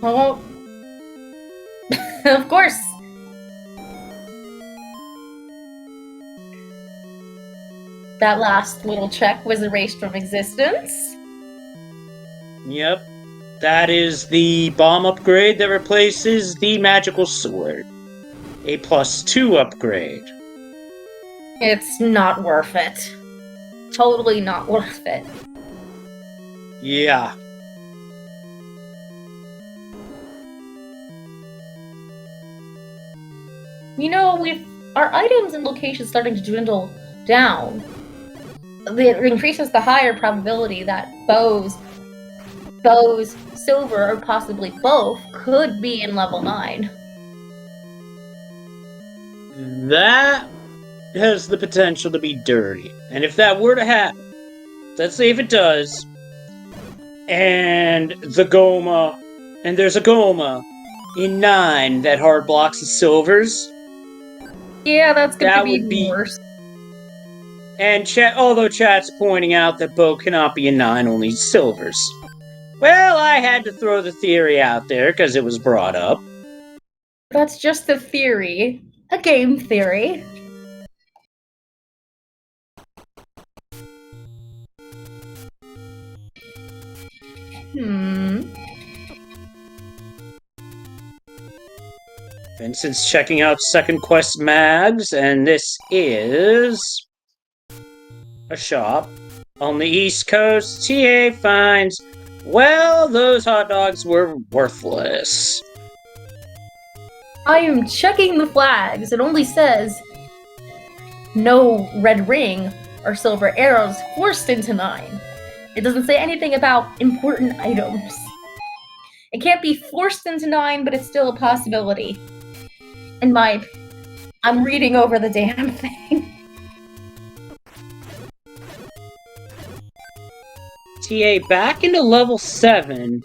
Oh, of course. That last little check was erased from existence. Yep. That is the bomb upgrade that replaces the magical sword. A +2 upgrade. It's not worth it. Totally not worth it. Yeah. You know, with our items and locations starting to dwindle down, it increases the higher probability that bows, silver, or possibly both could be in level 9. That has the potential to be dirty. And if that were to happen, let's say if it does, and there's a Goma in 9 that hard blocks the silvers. Yeah, that's gonna be worse. And although chat's pointing out that bow cannot be a 9, only silvers. Well, I had to throw the theory out there because it was brought up. That's just a theory. A game theory. Vincent's checking out second quest mags, and this is a shop on the East Coast. TA finds, well, those hot dogs were worthless. I am checking the flags. It only says no red ring or silver arrows forced into 9. It doesn't say anything about important items. It can't be forced into 9, but it's still a possibility. I'm reading over the damn thing. TA back into level 7.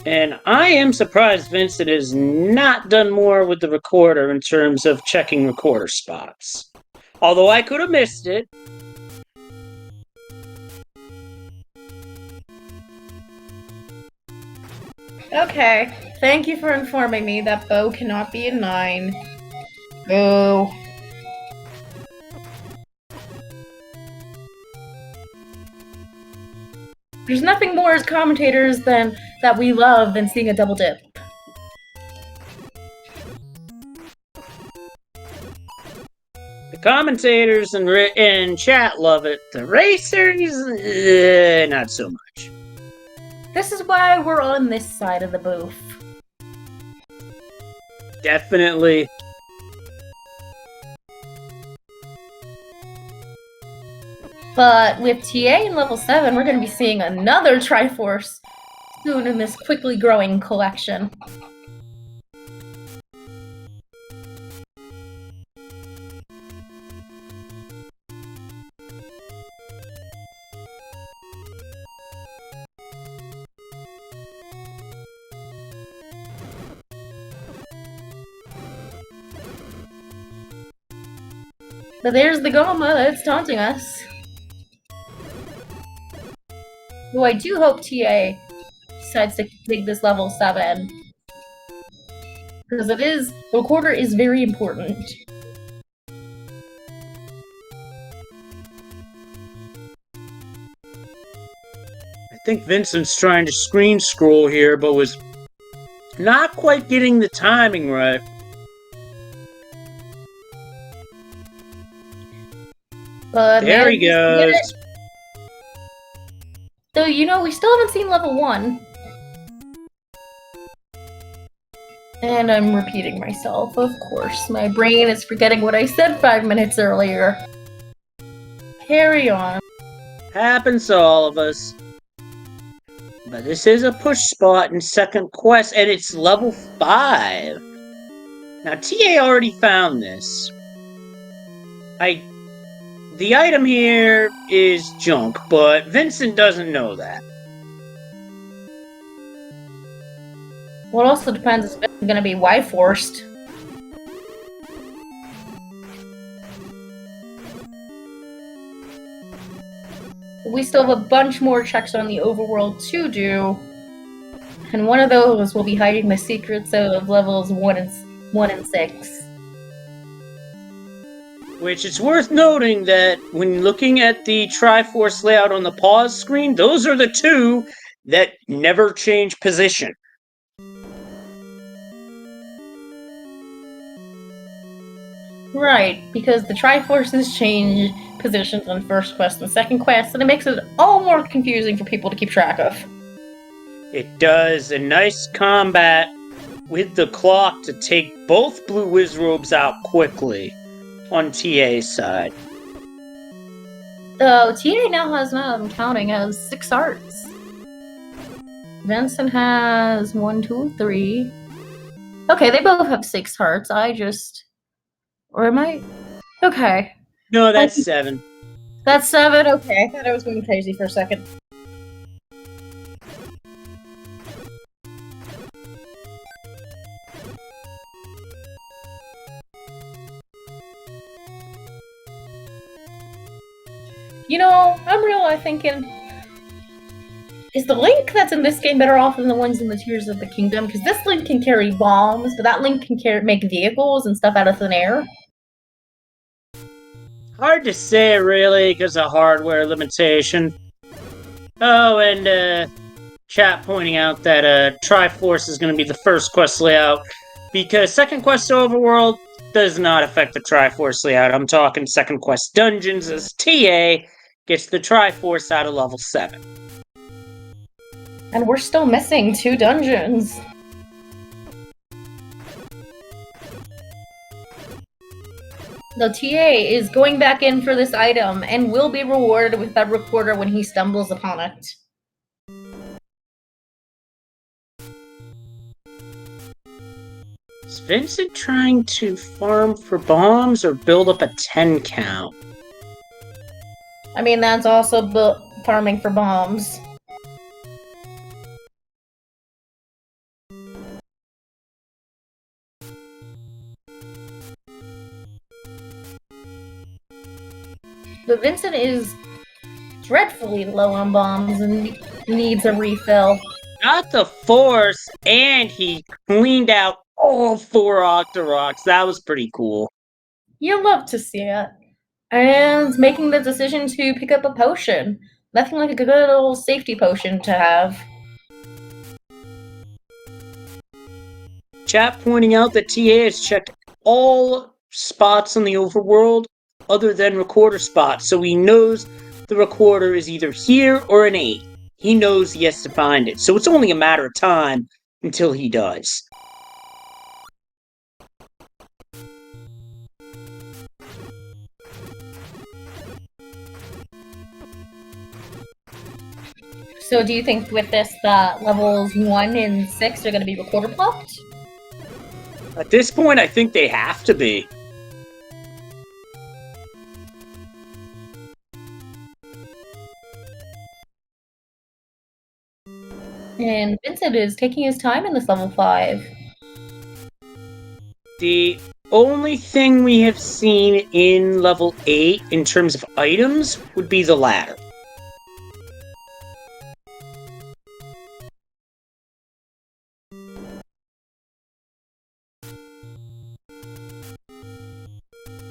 And I am surprised Vincent has not done more with the recorder in terms of checking recorder spots. Although I could have missed it. Okay, thank you for informing me that bow cannot be a 9. Boo. There's nothing more as commentators that we love than seeing a double dip. The commentators and chat love it. The racers, not so much. This is why we're on this side of the booth. Definitely. But with TA in level 7, we're going to be seeing another Triforce soon in this quickly growing collection. But there's the Goma that's taunting us. Though I do hope TA decides to take this level 7. Because the recorder is very important. I think Vincent's trying to screen scroll here, but was not quite getting the timing right. But there he goes. So, we still haven't seen level 1. And I'm repeating myself, of course. My brain is forgetting what I said 5 minutes earlier. Carry on. Happens to all of us. But this is a push spot in second quest, and it's level 5. Now, TA already found this. The item here is junk, but Vincent doesn't know that. Well, it also depends if it's going to be Y-forced. We still have a bunch more checks on the overworld to do. And one of those will be hiding the secrets of levels 1 and 6. Which it's worth noting that when looking at the Triforce layout on the pause screen, those are the two that never change position. Right, because the Triforces change positions on first quest and second quest, and it makes it all more confusing for people to keep track of. It does a nice combat with the clock to take both blue Wizrobes out quickly on TA's side. So TA now has, now I'm counting, has 6 hearts. Vincent has 1, 2, 3. Okay, they both have 6 hearts. Or am I? Okay. No, that's 7. That's 7? Okay, I thought I was going crazy for a second. I'm really thinking, is the Link that's in this game better off than the ones in the Tears of the Kingdom? Because this Link can carry bombs, but that Link can make vehicles and stuff out of thin air. Hard to say, really, because of hardware limitation. Oh, and chat pointing out that Triforce is going to be the first quest layout, because second quest overworld does not affect the Triforce layout. I'm talking second quest dungeons, as TA gets the Triforce out of level 7. And we're still missing 2 dungeons. The TA is going back in for this item and will be rewarded with that recorder when he stumbles upon it. Is Vincent trying to farm for bombs or build up a 10 count? I mean, that's also farming for bombs. But Vincent is dreadfully low on bombs and needs a refill. Not the Force, and he cleaned out all 4 Octoroks. That was pretty cool. You love to see it. And making the decision to pick up a potion. Nothing like a good little safety potion to have. Chat pointing out that TA has checked all spots on the overworld other than recorder spots, so he knows the recorder is either here or an 8. He knows he has to find it, so it's only a matter of time until he does. So do you think with this that levels 1 and 6 are going to be recorder plopped? At this point, I think they have to be. And Vincent is taking his time in this level 5. The only thing we have seen in level 8 in terms of items would be the ladder.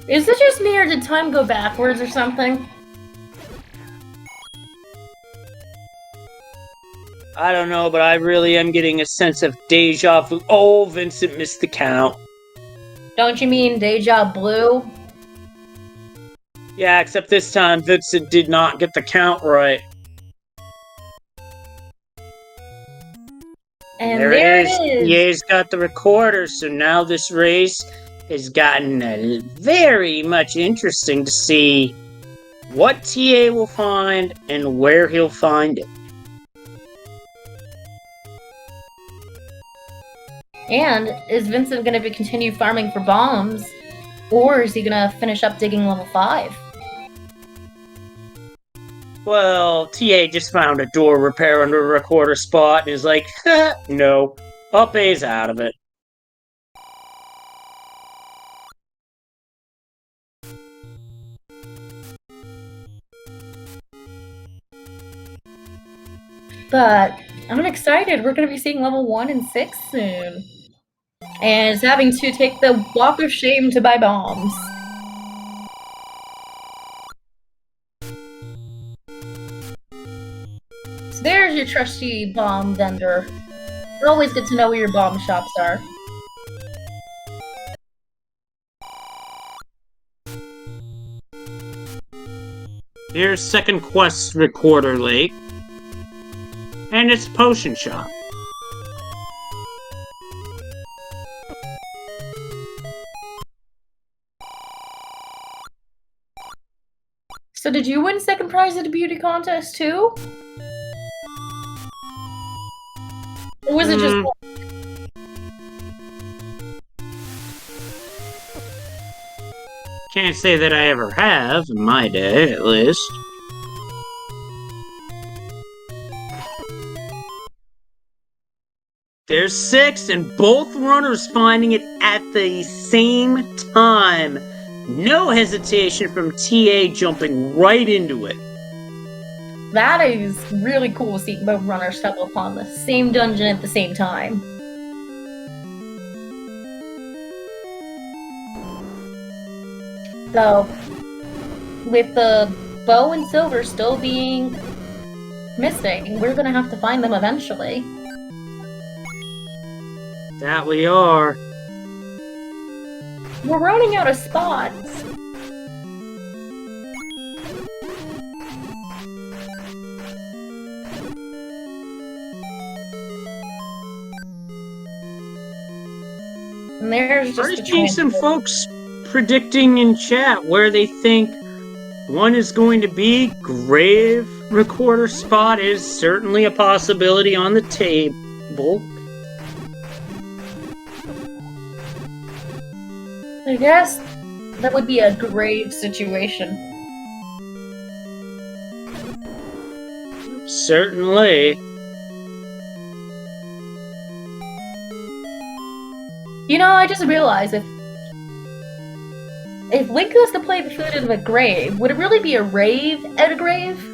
Is it just me or did time go backwards or something? I don't know, but I really am getting a sense of deja vu. Oh, Vincent missed the count. Don't you mean Deja Blue? Yeah, except this time Vincent did not get the count right. And there it is! EA's got the recorder, so now this race has gotten very much interesting to see what TA will find and where he'll find it. And is Vincent going to continue farming for bombs, or is he going to finish up digging level 5? Well, TA just found a door repair under a recorder spot and is like, no, Up A's out of it. But I'm excited. We're going to be seeing level 1 and 6 soon. And it's having to take the walk of shame to buy bombs. So there's your trusty bomb vendor. It's always good to know where your bomb shops are. Here's second quest recorder lake. And it's potion shop. So did you win second prize at the beauty contest too? Or was it just one? Can't say that I ever have, in my day at least. There's 6, and both runners finding it at the same time. No hesitation from TA jumping right into it. That is really cool seeing both runners stumble upon the same dungeon at the same time. So, with the bow and silver still being missing, we're gonna have to find them eventually. That we are. We're running out of spots. And there's just seeing some folks predicting in chat where they think one is going to be. Grave recorder spot is certainly a possibility on the table. I guess that would be a grave situation. Certainly. You know, I just realized if Link was to play the food in a grave, would it really be a rave at a grave?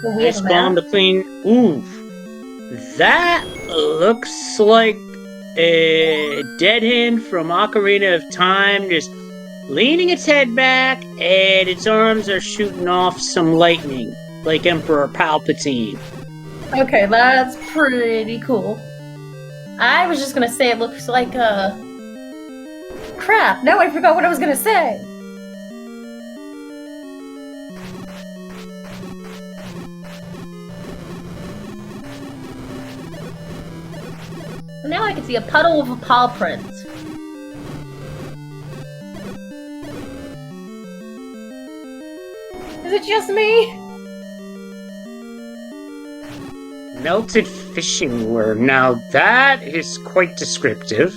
Well, we have Nice a bomb map. to clean. Ooh, that looks like a dead hand from Ocarina of Time, just leaning its head back, and its arms are shooting off some lightning, like Emperor Palpatine. Okay, that's pretty cool. I was just gonna say it looks like crap. Now I forgot what I was gonna say. Now I can see a puddle of a paw print. Is it just me? Melted fishing worm. Now that is quite descriptive.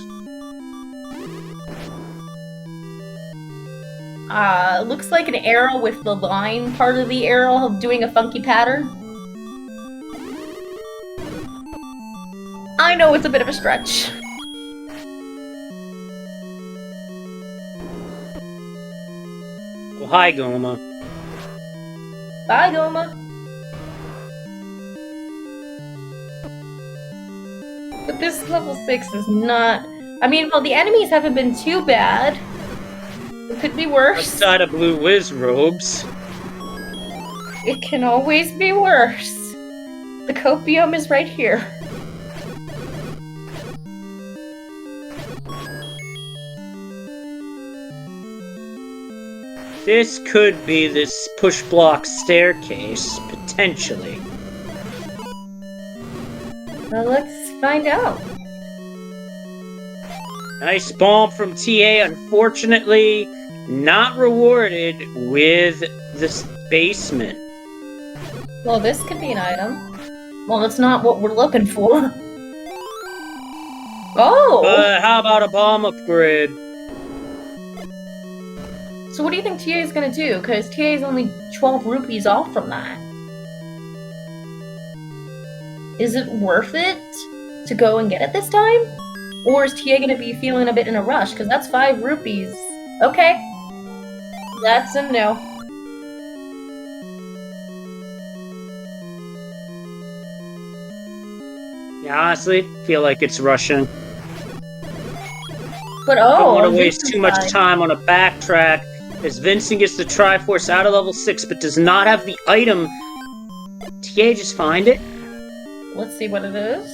Looks like an arrow with the line part of the arrow doing a funky pattern. I know it's a bit of a stretch. Well, hi, Goma. Bye, Goma. But this level 6 is not... I mean, well, the enemies haven't been too bad. It could be worse. Outside of blue whiz robes. It can always be worse. The copium is right here. This could be this push block staircase, potentially. Well, let's find out. Nice bomb from TA, unfortunately not rewarded with this basement. Well, this could be an item. Well, that's not what we're looking for. Oh! But how about a bomb upgrade? So what do you think TA is gonna do? Because TA is only 12 rupees off from that. Is it worth it to go and get it this time? Or is TA gonna be feeling a bit in a rush? Because that's 5 rupees. Okay. That's a no. Yeah, honestly, feel like it's rushing. But Don't want to on waste Vincent's too much side- time on a backtrack, as Vincent gets the Triforce out of level 6, but does not have the item. TA just find it. Let's see what it is.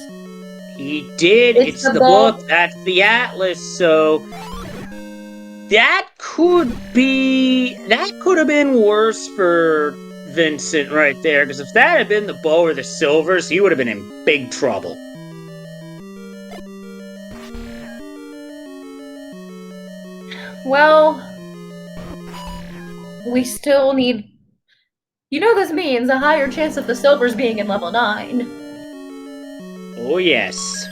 He did. It's It's the the book. That's the Atlas. So that could have been worse for Vincent right there. Because if that had been the bow or the silvers, he would have been in big trouble. Well, we still need... You know this means a higher chance of the silvers being in level 9. Oh, yes.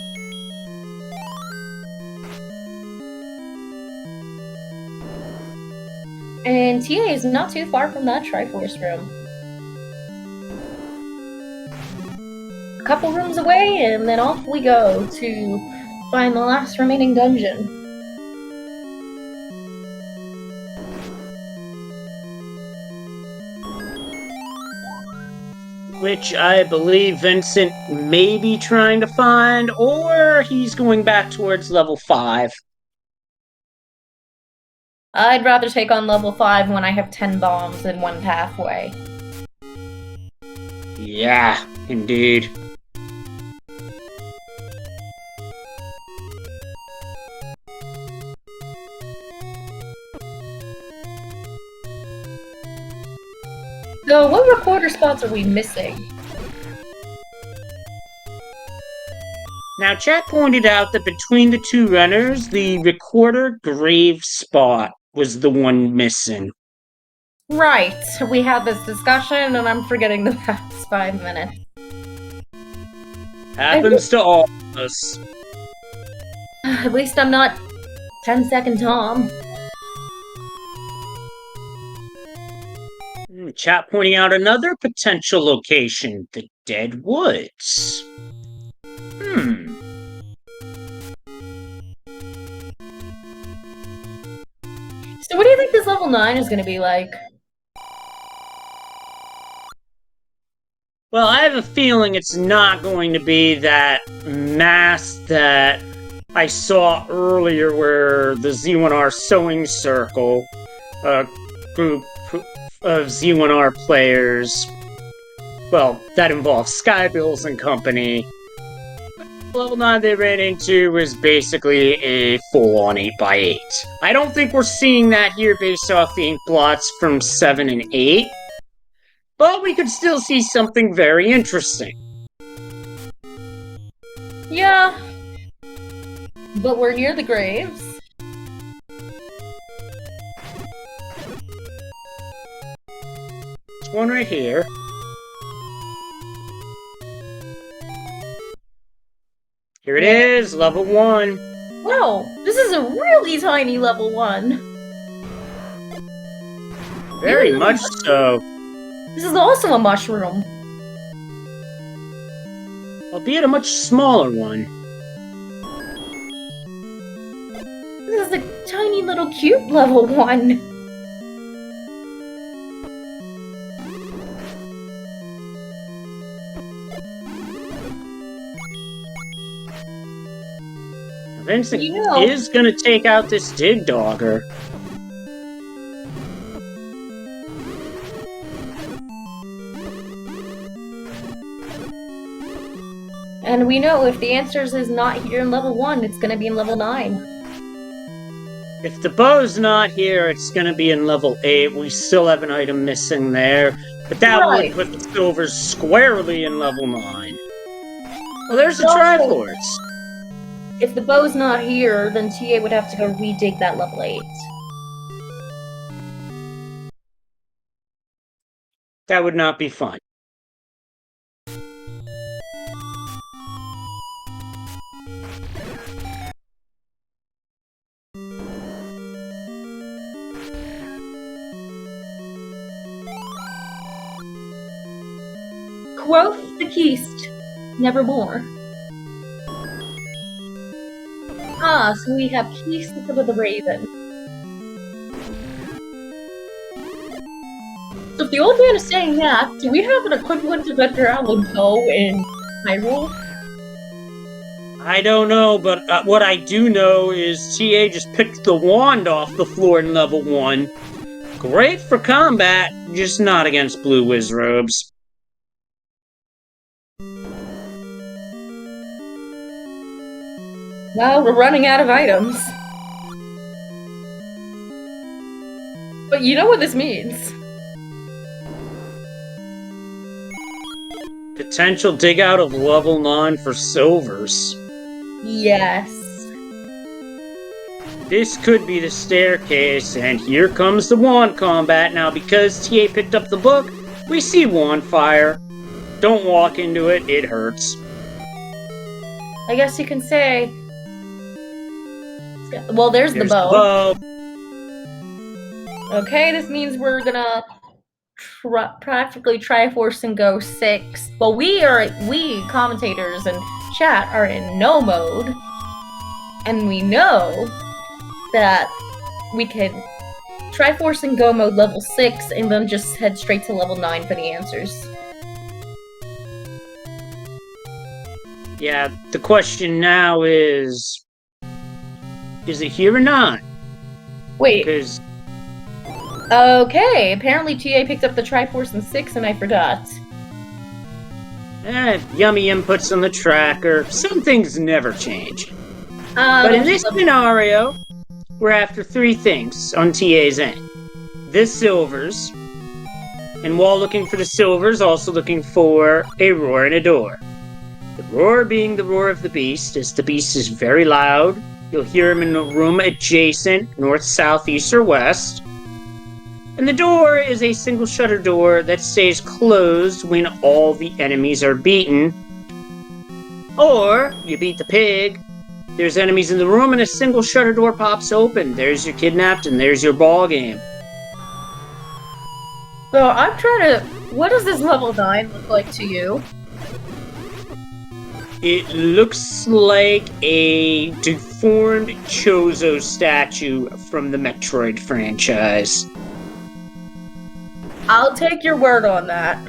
And TA is not too far from that Triforce room. A couple rooms away, and then off we go to find the last remaining dungeon. Which I believe Vincent may be trying to find, or he's going back towards level 5. I'd rather take on level 5 when I have 10 bombs in one pathway. Yeah, indeed. So, what recorder spots are we missing? Now, chat pointed out that between the two runners, the recorder grave spot was the one missing. Right, we had this discussion, and I'm forgetting the past 5 minutes. Happens to all of us. At least I'm not 10-second Tom. Chat pointing out another potential location, the Dead Woods. So what do you think this level 9 is going to be like? Well, I have a feeling it's not going to be that mask that I saw earlier where the Z1R Sewing Circle, a group of Z1R players, well, that involves Skybills and company. Level 9 they ran into was basically a full-on 8x8. I don't think we're seeing that here based off the ink blots from 7 and 8, but we could still see something very interesting. Yeah. But we're near the graves. There's one right here. Here it is, level 1. Wow, this is a really tiny level 1. Very much so. This is also a mushroom. Albeit a much smaller one. This is a tiny little cute level 1. Vincent is gonna take out this Dig Dogger. And we know if the answers is not here in level 1, it's gonna be in level 9. If the bow's not here, it's gonna be in level 8. We still have an item missing there. But that would put the silvers squarely in level 9. Well, there's the Triforce. If the bow's not here, then TA would have to go redig that level 8. That would not be fun. Quoth the Keist, nevermore. Ah, so we have Keist instead of the Raven. So if the old man is saying that, do we have an equivalent of Edgar Allan Poe in Hyrule? I don't know, but what I do know is TA just picked the wand off the floor in level 1. Great for combat, just not against blue Wizrobes. Well, we're running out of items. But you know what this means. Potential dig out of level 9 for silvers. Yes. This could be the staircase, and here comes the wand combat. Now, because TA picked up the book, we see wand fire. Don't walk into it, it hurts. I guess you can say... Well, there's the bow. The bow. Okay, this means we're gonna practically Triforce and go 6. Well, we commentators and chat are in no mode, and we know that we can Triforce and go mode level 6 and then just head straight to level 9 for the answers. Yeah, the question now is it here or not? Wait. Because... Okay, apparently TA picked up the Triforce in 6 and I forgot. Yummy inputs on the tracker. Some things never change. But in this scenario, we're after 3 things on TA's end. The silvers, and while looking for the silvers, also looking for a roar and a door. The roar being the roar of the beast, as the beast is very loud. You'll hear him in a room adjacent, north, south, east, or west. And the door is a single shutter door that stays closed when all the enemies are beaten. Or, you beat the pig, there's enemies in the room and a single shutter door pops open. There's your kidnapped and there's your ball game. So I'm trying to... What does this level 9 look like to you? It looks like a deformed Chozo statue from the Metroid franchise. I'll take your word on that.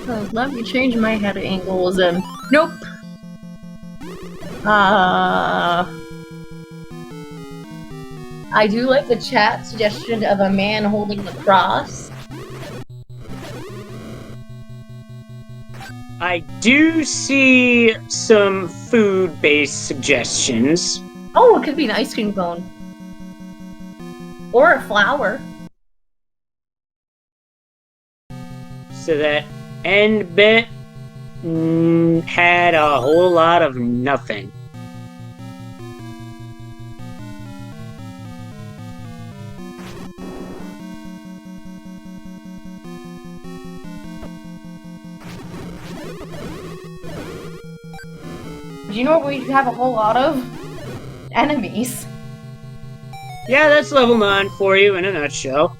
Let me change my head angles and... Nope! I do like the chat suggestion of a man holding the cross. I do see some food-based suggestions. Oh, it could be an ice cream cone. Or a flower. So that end bit had a whole lot of nothing. Do you know what we have a whole lot of? Enemies. Yeah, that's level 9 for you in a nutshell.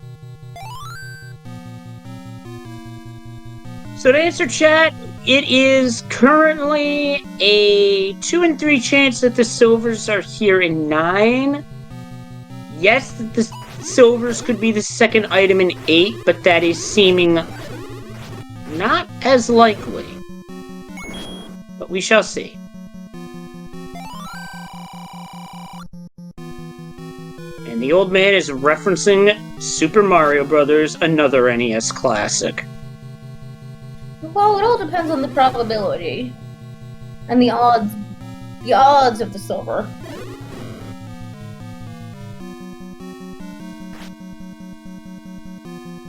So to answer chat, it is currently a 2 in 3 chance that the silvers are here in 9. Yes, the silvers could be the second item in 8, but that is seeming not as likely. But we shall see. And the old man is referencing Super Mario Bros., another NES classic. Well, it all depends on the probability. And the odds of the silver.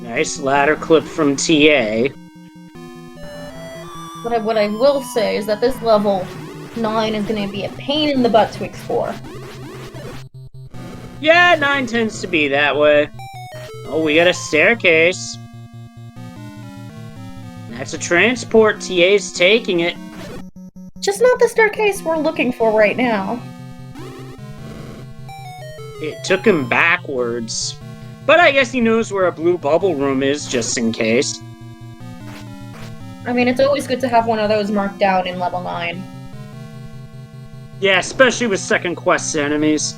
Nice ladder clip from TA. But what I will say is that this level 9 is going to be a pain in the butt to explore. Yeah, 9 tends to be that way. Oh, we got a staircase. That's a transport. TA's taking it. Just not the staircase we're looking for right now. It took him backwards. But I guess he knows where a blue bubble room is, just in case. I mean, it's always good to have one of those marked down in level 9. Yeah, especially with second quest enemies.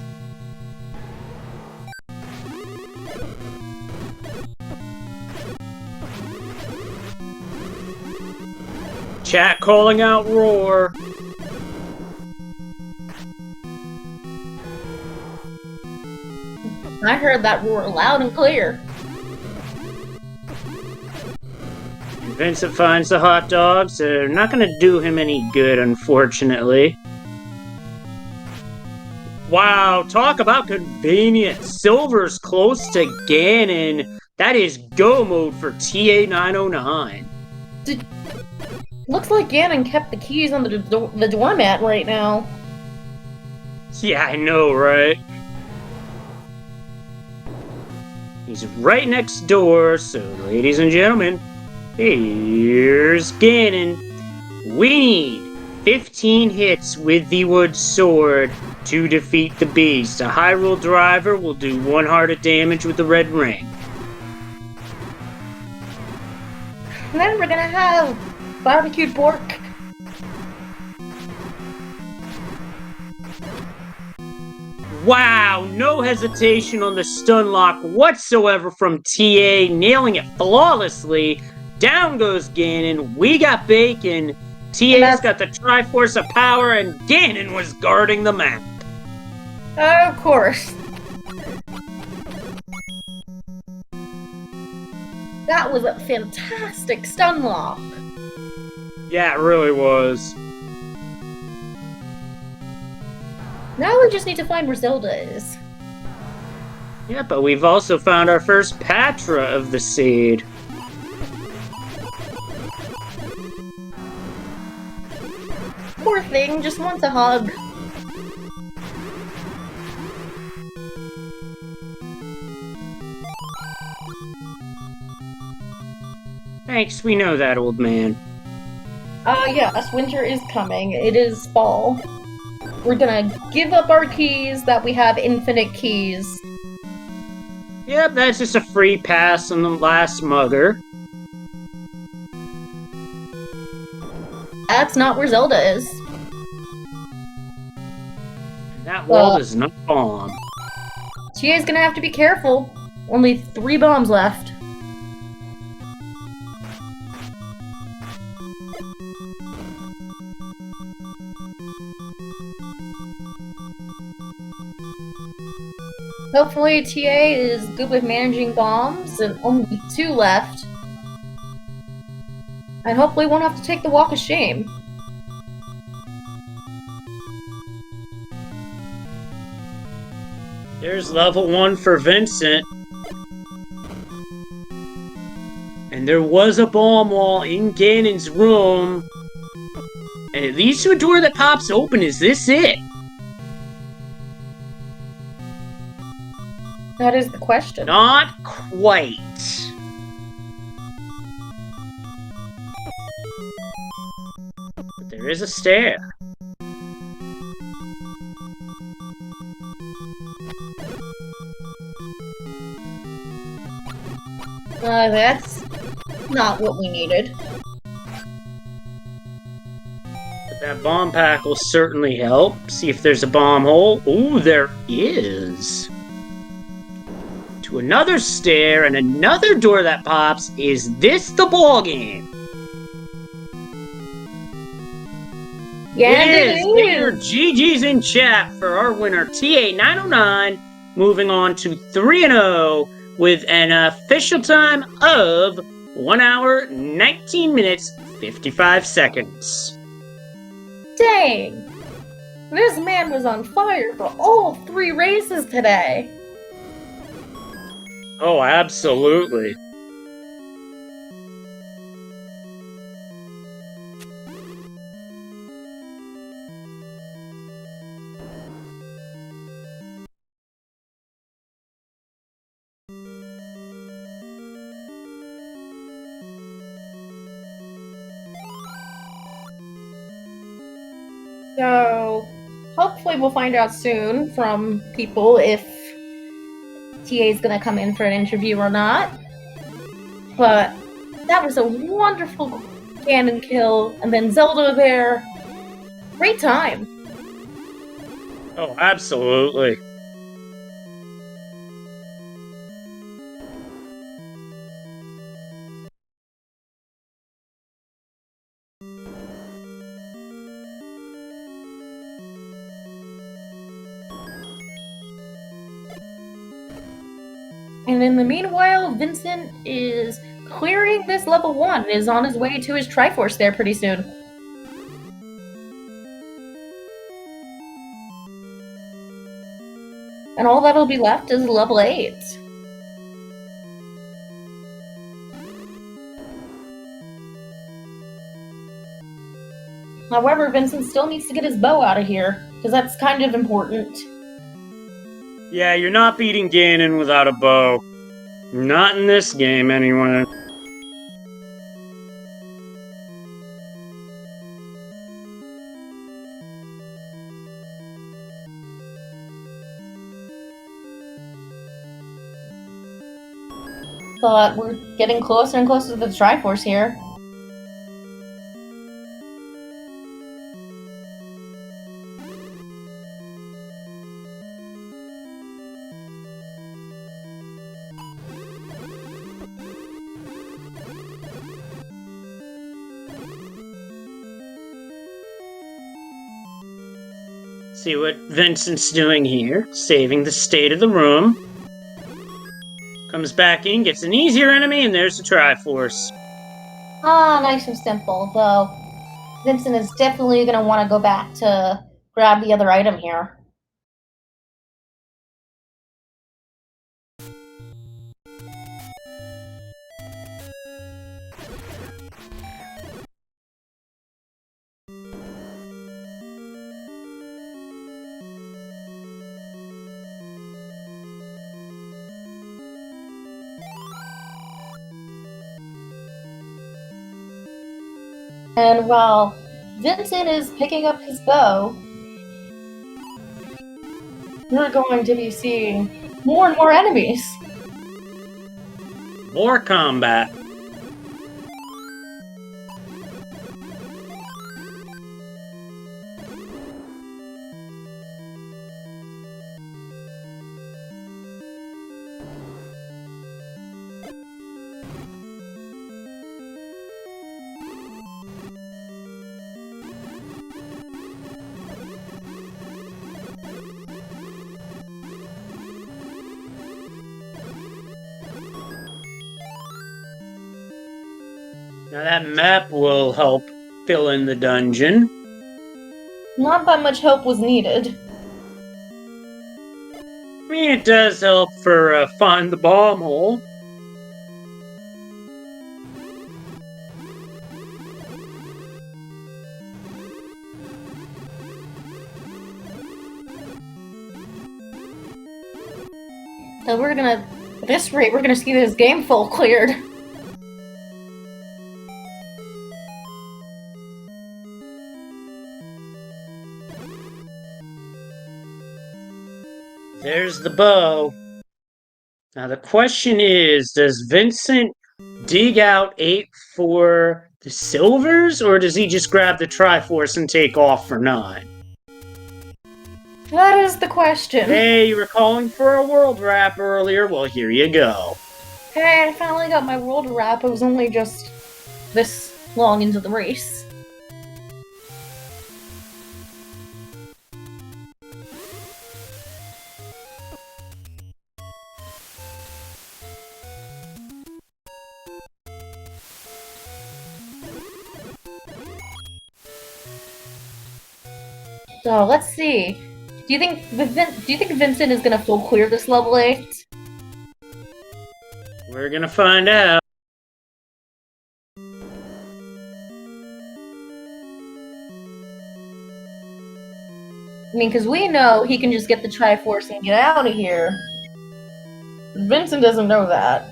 Chat calling out roar. I heard that roar loud and clear. And Vincent finds the hot dogs. They're not going to do him any good, unfortunately. Wow, talk about convenient. Silver's close to Ganon. That is go mode for ta909. Looks like Ganon kept the keys on the doormat right now. Yeah, I know, right? He's right next door, so ladies and gentlemen, here's Ganon. We need 15 hits with the wood sword to defeat the beast. A Hyrule driver will do 1 heart of damage with the red ring. And then we're gonna have barbecued pork. Wow, no hesitation on the stun lock whatsoever from TA, nailing it flawlessly. Down goes Ganon, we got bacon, TA's got the Triforce of Power, and Ganon was guarding the map. Of course. That was a fantastic stun lock. Yeah, it really was. Now we just need to find where Zelda is. Yeah, but we've also found our first Patra of the seed. Poor thing, just wants a hug. Thanks, we know that, old man. Yes, winter is coming. It is fall. We're gonna give up our keys that we have infinite keys. Yep, that's just a free pass on the last mugger. That's not where Zelda is. That wall does not bomb. TA's gonna have to be careful. Only 3 bombs left. Hopefully TA is good with managing bombs, and only 2 left. And hopefully won't have to take the walk of shame. There's level 1 for Vincent. And there was a bomb wall in Ganon's room. And it leads to a door that pops open. Is this it? That is the question. Not quite. But there is a stair. That's not what we needed. But that bomb pack will certainly help. See if there's a bomb hole. Ooh, there is. To another stair and another door that pops. Is this the ball game? Yeah, it is. Get your GG's in chat for our winner, ta909, moving on to 3-0 with an official time of 1 hour, 19 minutes, 55 seconds. Dang! This man was on fire for all 3 races today. Oh, absolutely. So, hopefully we'll find out soon from people if TA is gonna come in for an interview or not. But that was a wonderful Ganon kill, and then Zelda there. Great time. Oh, absolutely. And in the meanwhile, Vincent is clearing this level 1 and is on his way to his Triforce there pretty soon. And all that'll be left is level 8. However, Vincent still needs to get his bow out of here, because that's kind of important. Yeah, you're not beating Ganon without a bow. Not in this game, anyway. But we're getting closer and closer to the Triforce here. See what Vincent's doing here. Saving the state of the room. Comes back in, gets an easier enemy, and there's the Triforce. Ah, nice and simple, though Vincent is definitely going to want to go back to grab the other item here. And while Vincent is picking up his bow, we're going to be seeing more and more enemies. More combat. Now that map will help fill in the dungeon. Not that much help was needed. I mean, it does help for find the bomb hole. And at this rate, we're gonna see this game full cleared. There's the bow. Now the question is, does Vincent dig out 8 for the silvers, or does he just grab the Triforce and take off for 9? That is the question. Hey, you were calling for a world wrap earlier? Well, here you go. Hey, I finally got my world wrap. It was only just this long into the race. So let's see. Do you think Vincent is gonna full clear this level 8? We're gonna find out. I mean, because we know he can just get the Triforce and get out of here. Vincent doesn't know that.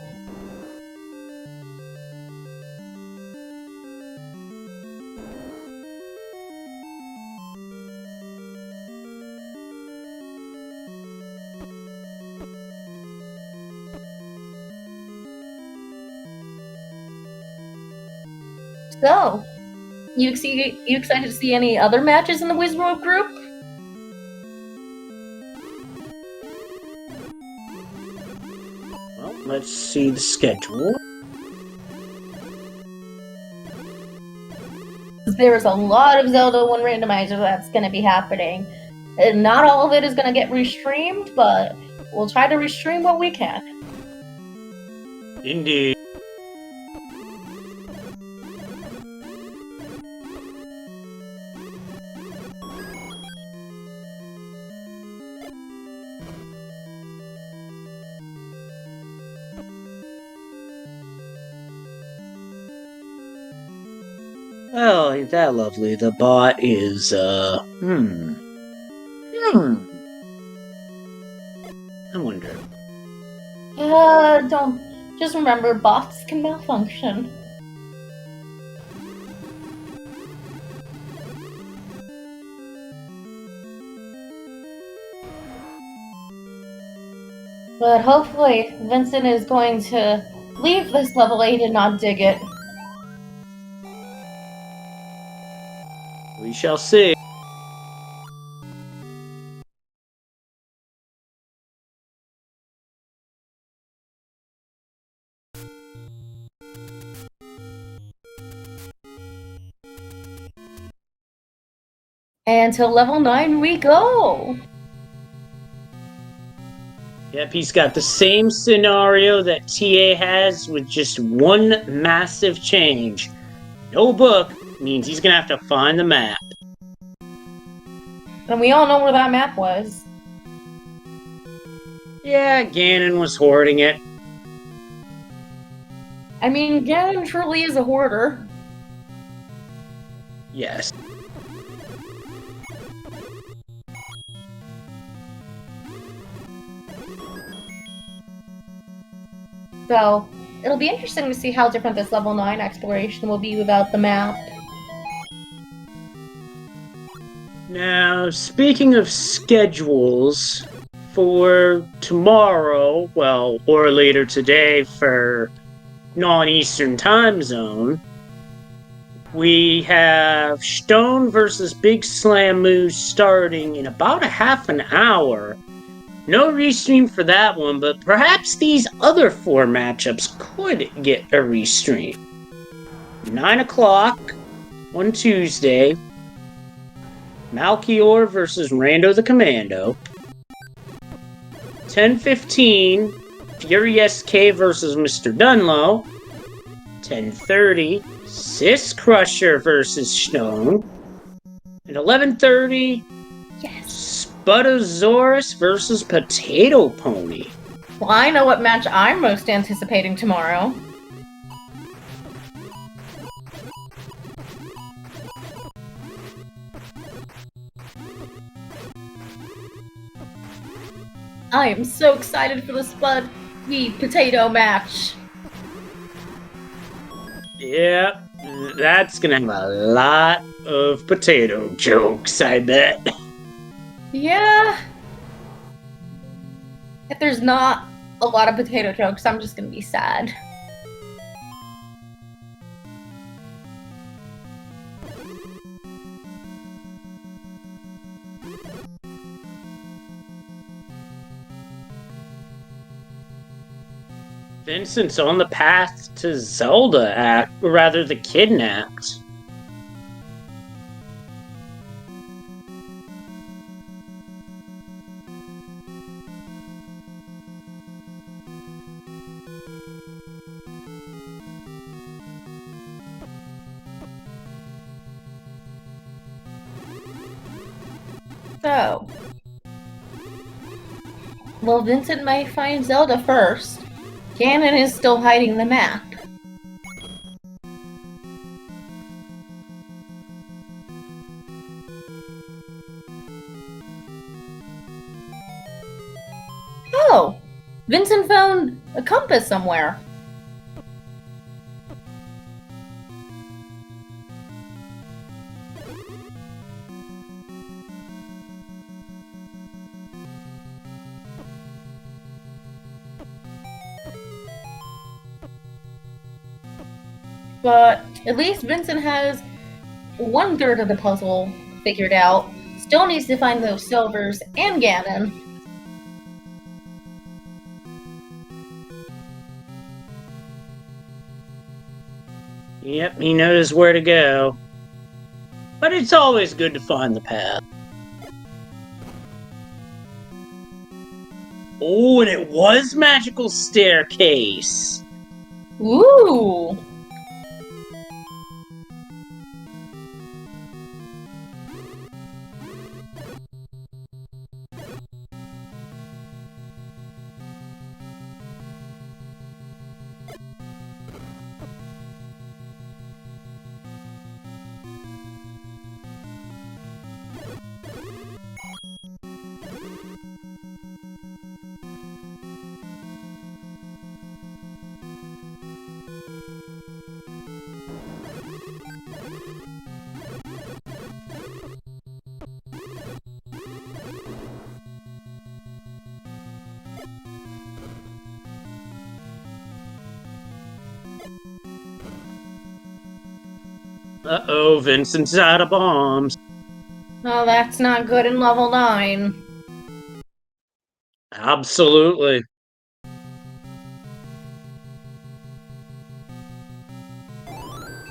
So, you excited to see any other matches in the Wizworld group? Well, let's see the schedule. There's a lot of Zelda 1 Randomizer that's going to be happening. And not all of it is going to get restreamed, but we'll try to restream what we can. Indeed. Well, ain't that lovely? The bot is, I wonder. Just remember, bots can malfunction. But hopefully, Vincent is going to leave this level 8 and not dig it. We shall see. And to level 9 we go! Yep, he's got the same scenario that TA has with just one massive change. No book means he's gonna have to find the map. And we all know where that map was. Yeah, Ganon was hoarding it. I mean, Ganon truly is a hoarder. Yes. So, it'll be interesting to see how different this level 9 exploration will be without the map. Now, speaking of schedules, for tomorrow, well, or later today for non-Eastern time zone, we have Stone versus Big Slam Moose starting in about a half an hour. No restream for that one, but perhaps these other 4 matchups could get a restream. 9 o'clock on Tuesday, Malchior versus Rando the Commando. 10:15, Fury SK versus Mr. Dunlow. 10:30, Sis Crusher versus Stone. At 11:30, Yes. Sputosaurus versus Potato Pony. Well, I know what match I'm most anticipating tomorrow. I am so excited for the Spud v Potato match. Yeah, that's gonna have a lot of potato jokes, I bet. Yeah. If there's not a lot of potato jokes, I'm just gonna be sad. Vincent's on the path to Zelda, or rather the kidnapped. So, well, Vincent might find Zelda first. Ganon is still hiding the map. Oh! Vincent found a compass somewhere. But at least Vincent has 1/3 of the puzzle figured out. Still needs to find those silvers and Ganon. Yep, he knows where to go. But it's always good to find the path. Oh, and it was Magical Staircase. Ooh! Uh-oh, Vincent's out of bombs. Oh, that's not good in level 9. Absolutely.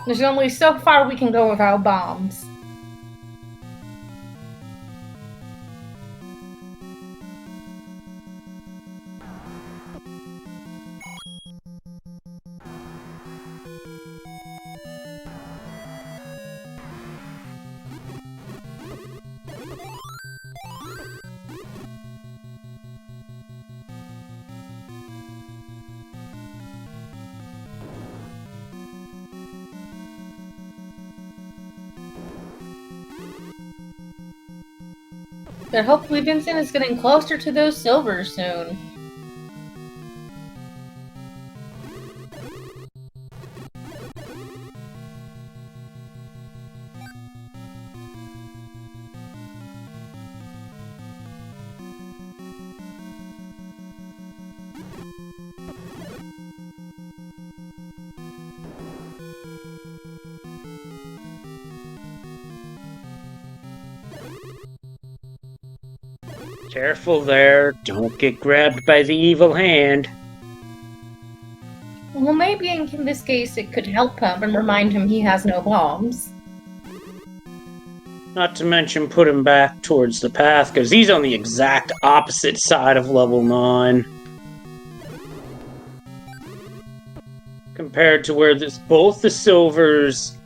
There's only so far we can go without bombs. But hopefully Vincent is getting closer to those silvers soon. Careful there, don't get grabbed by the evil hand. Well, maybe in this case it could help him and remind him he has no bombs. Not to mention put him back towards the path, because he's on the exact opposite side of level 9. compared to where both the Silvers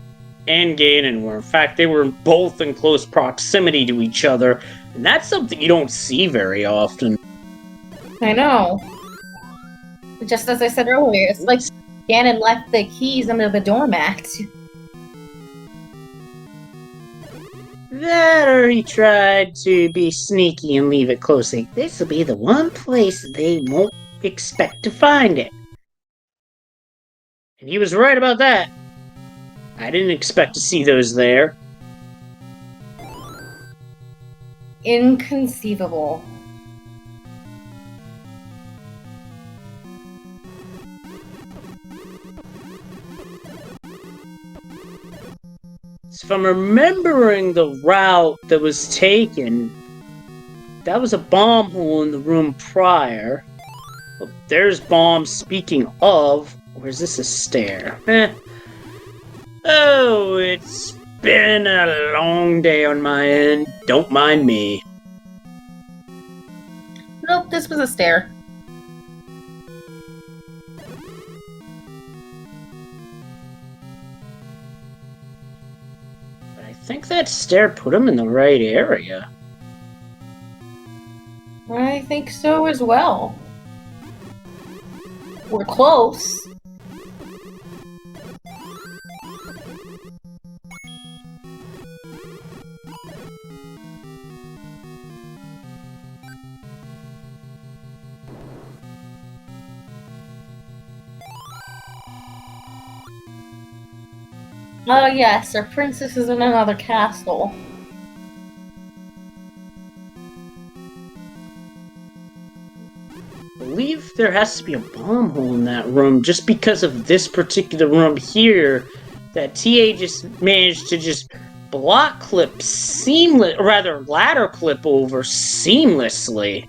and Ganon were. In fact, they were both in close proximity to each other, and that's something you don't see very often. I know. Just as I said earlier, it's like Ganon left the keys under the doormat. That, or he tried to be sneaky and leave it close. Like, this will be the one place they won't expect to find it. And he was right about that. I didn't expect to see those there. Inconceivable. So if I'm remembering the route that was taken, that was a bomb hole in the room prior. Oh, there's bombs. Speaking of, or is this a stair? Oh, it's been a long day on my end. Don't mind me. Nope, this was a stair. But I think that stair put him in the right area. I think so as well. We're close. Oh yes, our princess is in another castle. I believe there has to be a bomb hole in that room just because of this particular room here that TA just managed to just block clip ladder clip over seamlessly.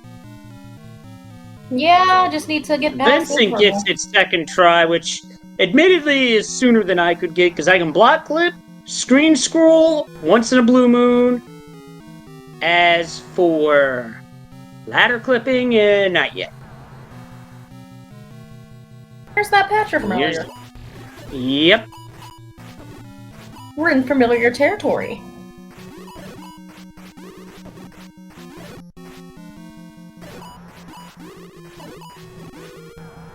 Yeah, just need to get past Vincent gets its second try, which admittedly is sooner than I could get because I can block clip, screen scroll once in a blue moon. As for ladder clipping, not yet. Where's that patcher from earlier? Yep. We're in familiar territory.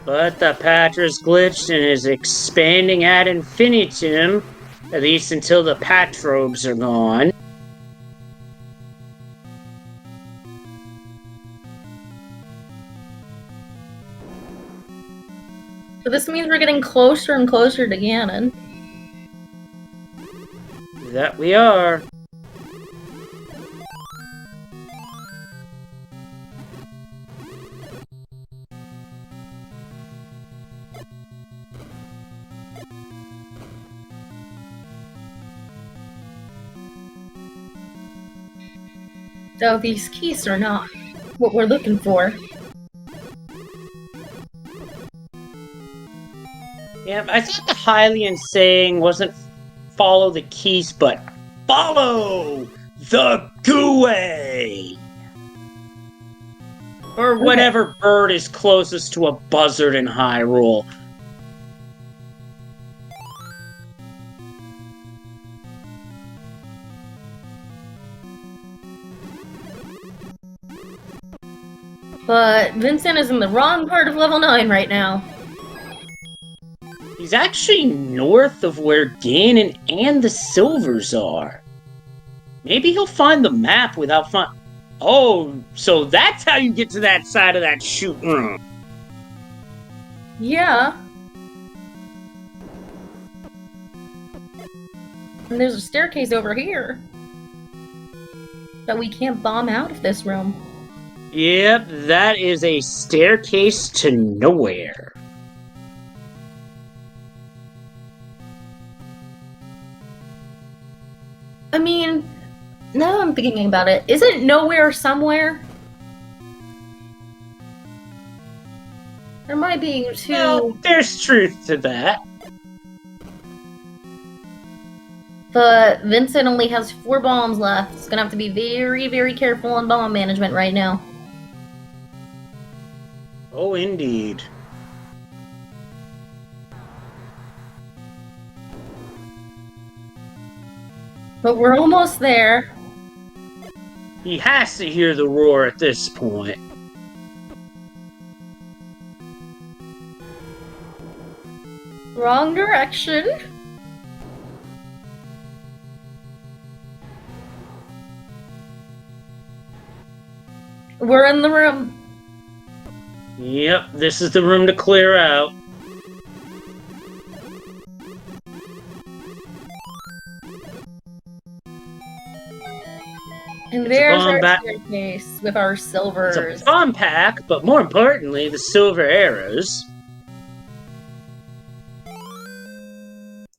But the patcher's glitched and is expanding ad infinitum, at least until the patrobes are gone. So this means we're getting closer and closer to Ganon. That we are. So these keys are not what we're looking for. Yeah, I thought the Hylian saying wasn't follow the keys, but follow the Gouay! Or whatever bird is closest to a buzzard in Hyrule. But Vincent is in the wrong part of level 9 right now. He's actually north of where Ganon and the Silvers are. Maybe he'll find the map without Oh, so that's how you get to that side of that chute room. Yeah. And there's a staircase over here. But we can't bomb out of this room. Yep, that is a staircase to nowhere. I mean, now I'm thinking about it. Isn't nowhere somewhere? There might be two... Well, there's truth to that. But Vincent only has 4 bombs left. He's gonna have to be very, very careful on bomb management right now. Oh, indeed. But we're almost there. He has to hear the roar at this point. Wrong direction. We're in the room. Yep, this is the room to clear out. And there's our staircase with our silvers. It's a bomb pack, but more importantly, the silver arrows.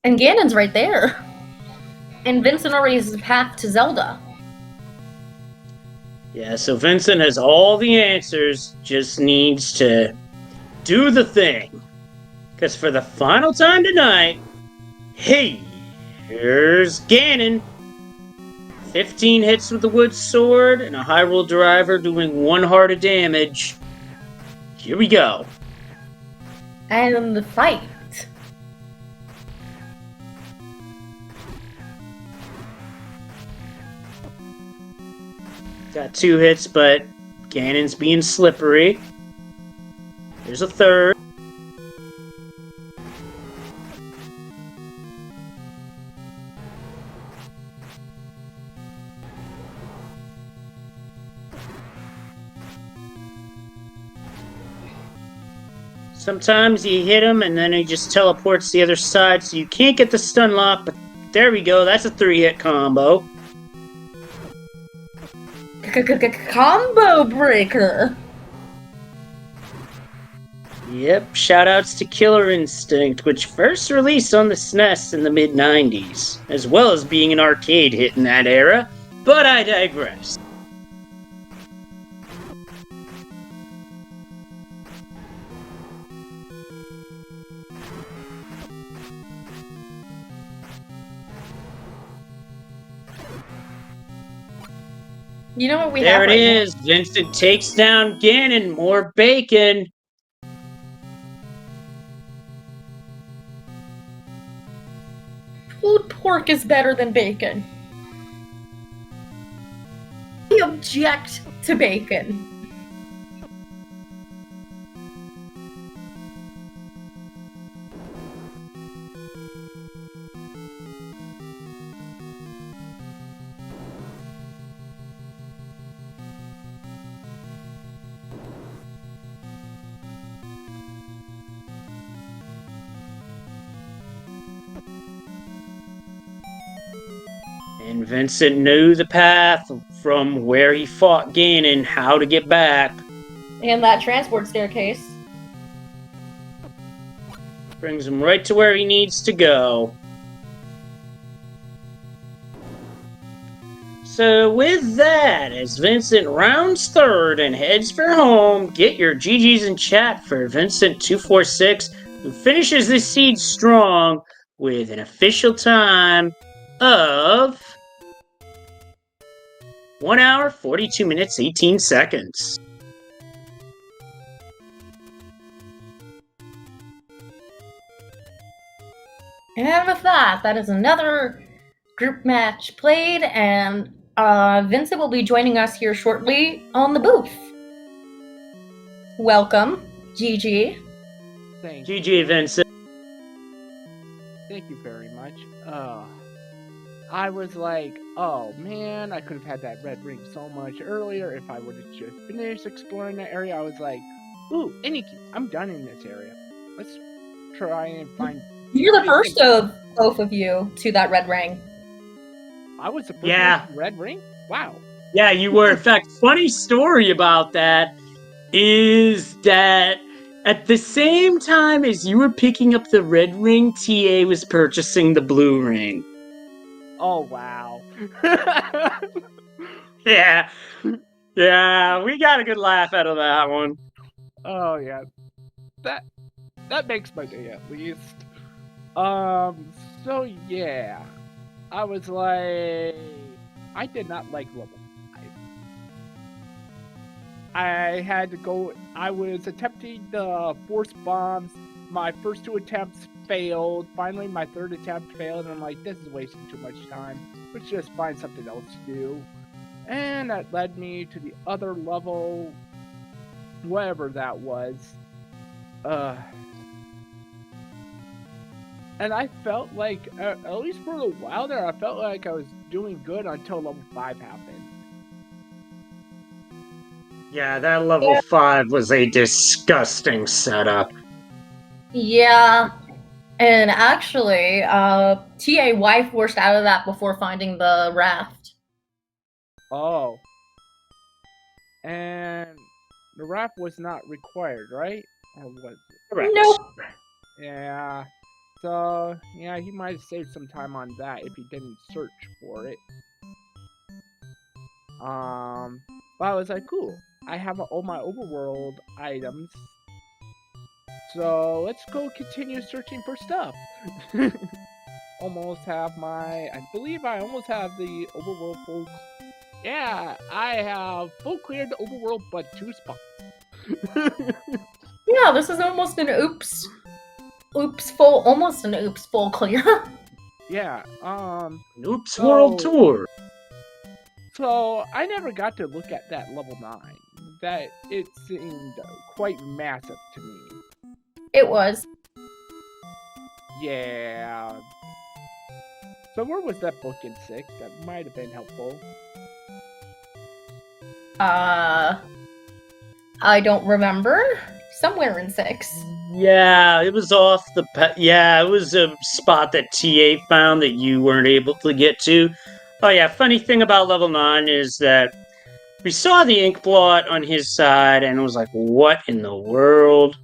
And Ganon's right there. And Vincent already has a path to Zelda. Yeah, so Vincent has all the answers, just needs to do the thing. Because for the final time tonight, here's Ganon. 15 hits with the wood sword and a Hyrule driver doing 1 heart of damage. Here we go. And the fight. Got 2 hits, but Ganon's being slippery. There's a third. Sometimes you hit him and then he just teleports the other side, so you can't get the stun lock, but there we go, that's a 3-hit combo. Combo breaker! Yep, shoutouts to Killer Instinct, which first released on the SNES in the mid-90s, as well as being an arcade hit in that era, but I digress. You know what we have right There it is. Now? Vincent takes down Ganon. More bacon. Pulled pork is better than bacon. I object to bacon. And Vincent knew the path from where he fought Ganon, how to get back. And that transport staircase brings him right to where he needs to go. So with that, as Vincent rounds third and heads for home, get your GGs in chat for Vincent246, who finishes this seed strong with an official time of 1 hour, 42 minutes, 18 seconds. And with that, that is another group match played, and Vincent will be joining us here shortly on the booth. Welcome, GG. Thank GG, Vincent. Thank you very much. I was like, oh man, I could have had that red ring so much earlier if I would have just finished exploring that area. I was like, ooh, Iniki, I'm done in this area. Let's try and find... You're the first of both of you to that red ring. I was the first one to red ring? Wow. Yeah, you were. In fact, funny story about that is that at the same time as you were picking up the red ring, TA was purchasing the blue ring. Oh, wow. Yeah, we got a good laugh out of that one. Oh, yeah. That makes my day, at least. So, yeah. I was like... I did not like level 5. I had to go... I was attempting the force bombs my first 2 attempts failed. Finally, my 3rd attempt failed, and I'm like, this is wasting too much time. Let's just find something else to do. And that led me to the other level, whatever that was. And I felt like, at least for a while there, I felt like I was doing good until level 5 happened. Yeah, that level 5 was a disgusting setup. Yeah. And actually, ta909 forced out of that before finding the raft. Oh. And the raft was not required, right? Or was it? Correct. Nope. Yeah. So, yeah, he might have saved some time on that if he didn't search for it. But I was like, cool. I have all my overworld items. So, let's go continue searching for stuff. Almost have I believe I almost have the overworld full. Yeah, I have full cleared the overworld but 2 spots. Yeah, this is almost an almost an oops full clear. Yeah, Oops World Tour. So I never got to look at that level 9. That it seemed quite massive to me. It was. Yeah. So where was that book in 6? That might have been helpful. I don't remember. Somewhere in 6. Yeah, it was off the... Yeah, it was a spot that TA found that you weren't able to get to. Oh yeah, funny thing about level 9 is that we saw the ink blot on his side and it was like, what in the world?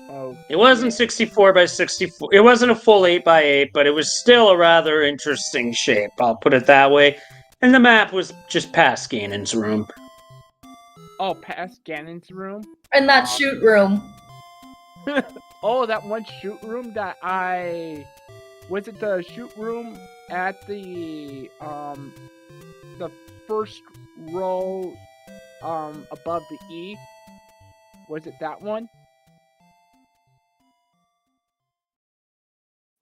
Oh, it wasn't 64 by 64. It wasn't a full 8 by 8, but it was still a rather interesting shape. I'll put it that way. And the map was just past Ganon's room. Oh, past Ganon's room? And that shoot room. Oh, that one shoot room that was it the shoot room at the first row above the E? Was it that one?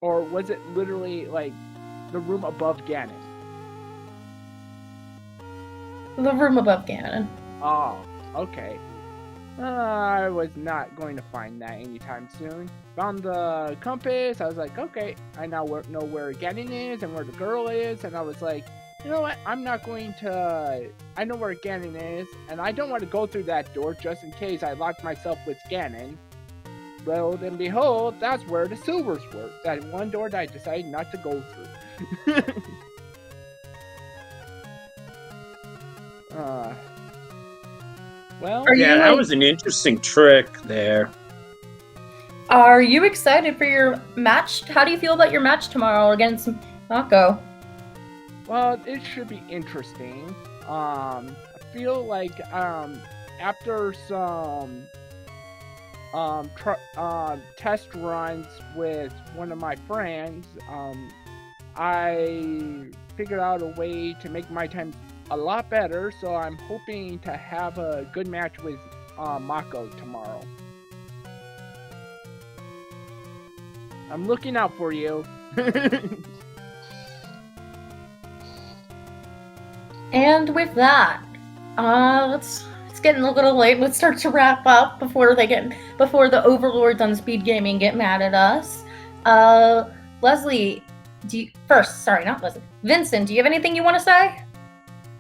Or was it literally like the room above Ganon? The room above Ganon. Oh, okay. I was not going to find that anytime soon. Found the compass. I was like, okay, I now know where Ganon is and where the girl is. And I was like, you know what? I'm not going to... I know where Ganon is. And I don't want to go through that door just in case I lock myself with Ganon. Lo and behold, that's where the silvers were. That one door that I decided not to go through. Well, yeah, that was an interesting trick there. Are you excited for your match? How do you feel about your match tomorrow against Mako? Well, it should be interesting. I feel like after some test runs with one of my friends, I figured out a way to make my time a lot better, so I'm hoping to have a good match with Mako tomorrow. I'm looking out for you. And with that, it's getting a little late. Let's start to wrap up before the overlords on Speedgaming get mad at us. Leslie, Vincent, do you have anything you want to say?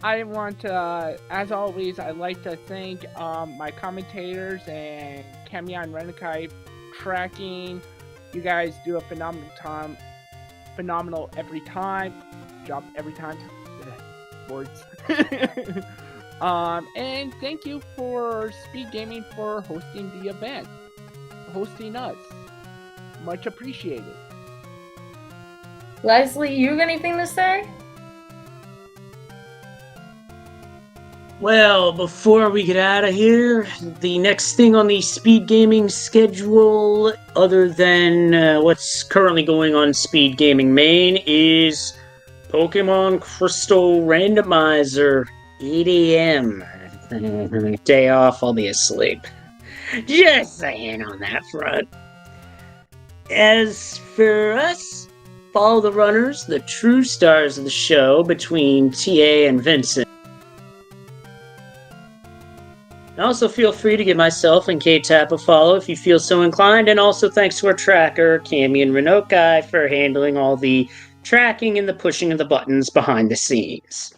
I want to, as always, I'd like to thank my commentators and Kamiya and Renakai tracking. You guys do a phenomenal every time. Job every time. Words. And thank you for Speedgaming for hosting the event. Hosting us. Much appreciated. Leslie, you have anything to say? Well, before we get out of here, the next thing on the Speedgaming schedule, other than what's currently going on Speedgaming Main, is Pokemon Crystal Randomizer, 8 a.m. Day off, I'll be asleep. Just saying on that front. As for us, follow the runners, the true stars of the show between TA and Vincent. Also, feel free to give myself and K-Tap a follow if you feel so inclined, and also thanks to our tracker, Cammy and Renault Guy, for handling all the tracking and the pushing of the buttons behind the scenes.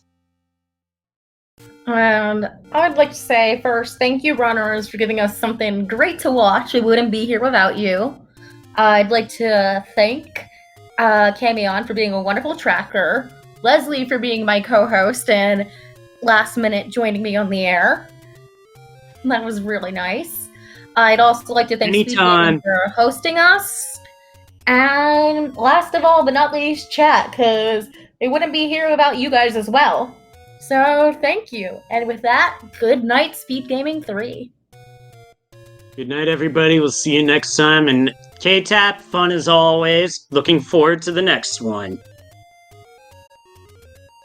And I'd like to say first, thank you, runners, for giving us something great to watch. We wouldn't be here without you. I'd like to thank Camion for being a wonderful tracker, Leslie for being my co-host and last minute joining me on the air. That was really nice. I'd also like to thank Anytime. Speedgaming for hosting us. And last of all, but not least, chat, because we wouldn't be here without you guys as well. So thank you. And with that, good night, Speedgaming 3. Good night, everybody. We'll see you next time. And K-Tap, fun as always. Looking forward to the next one.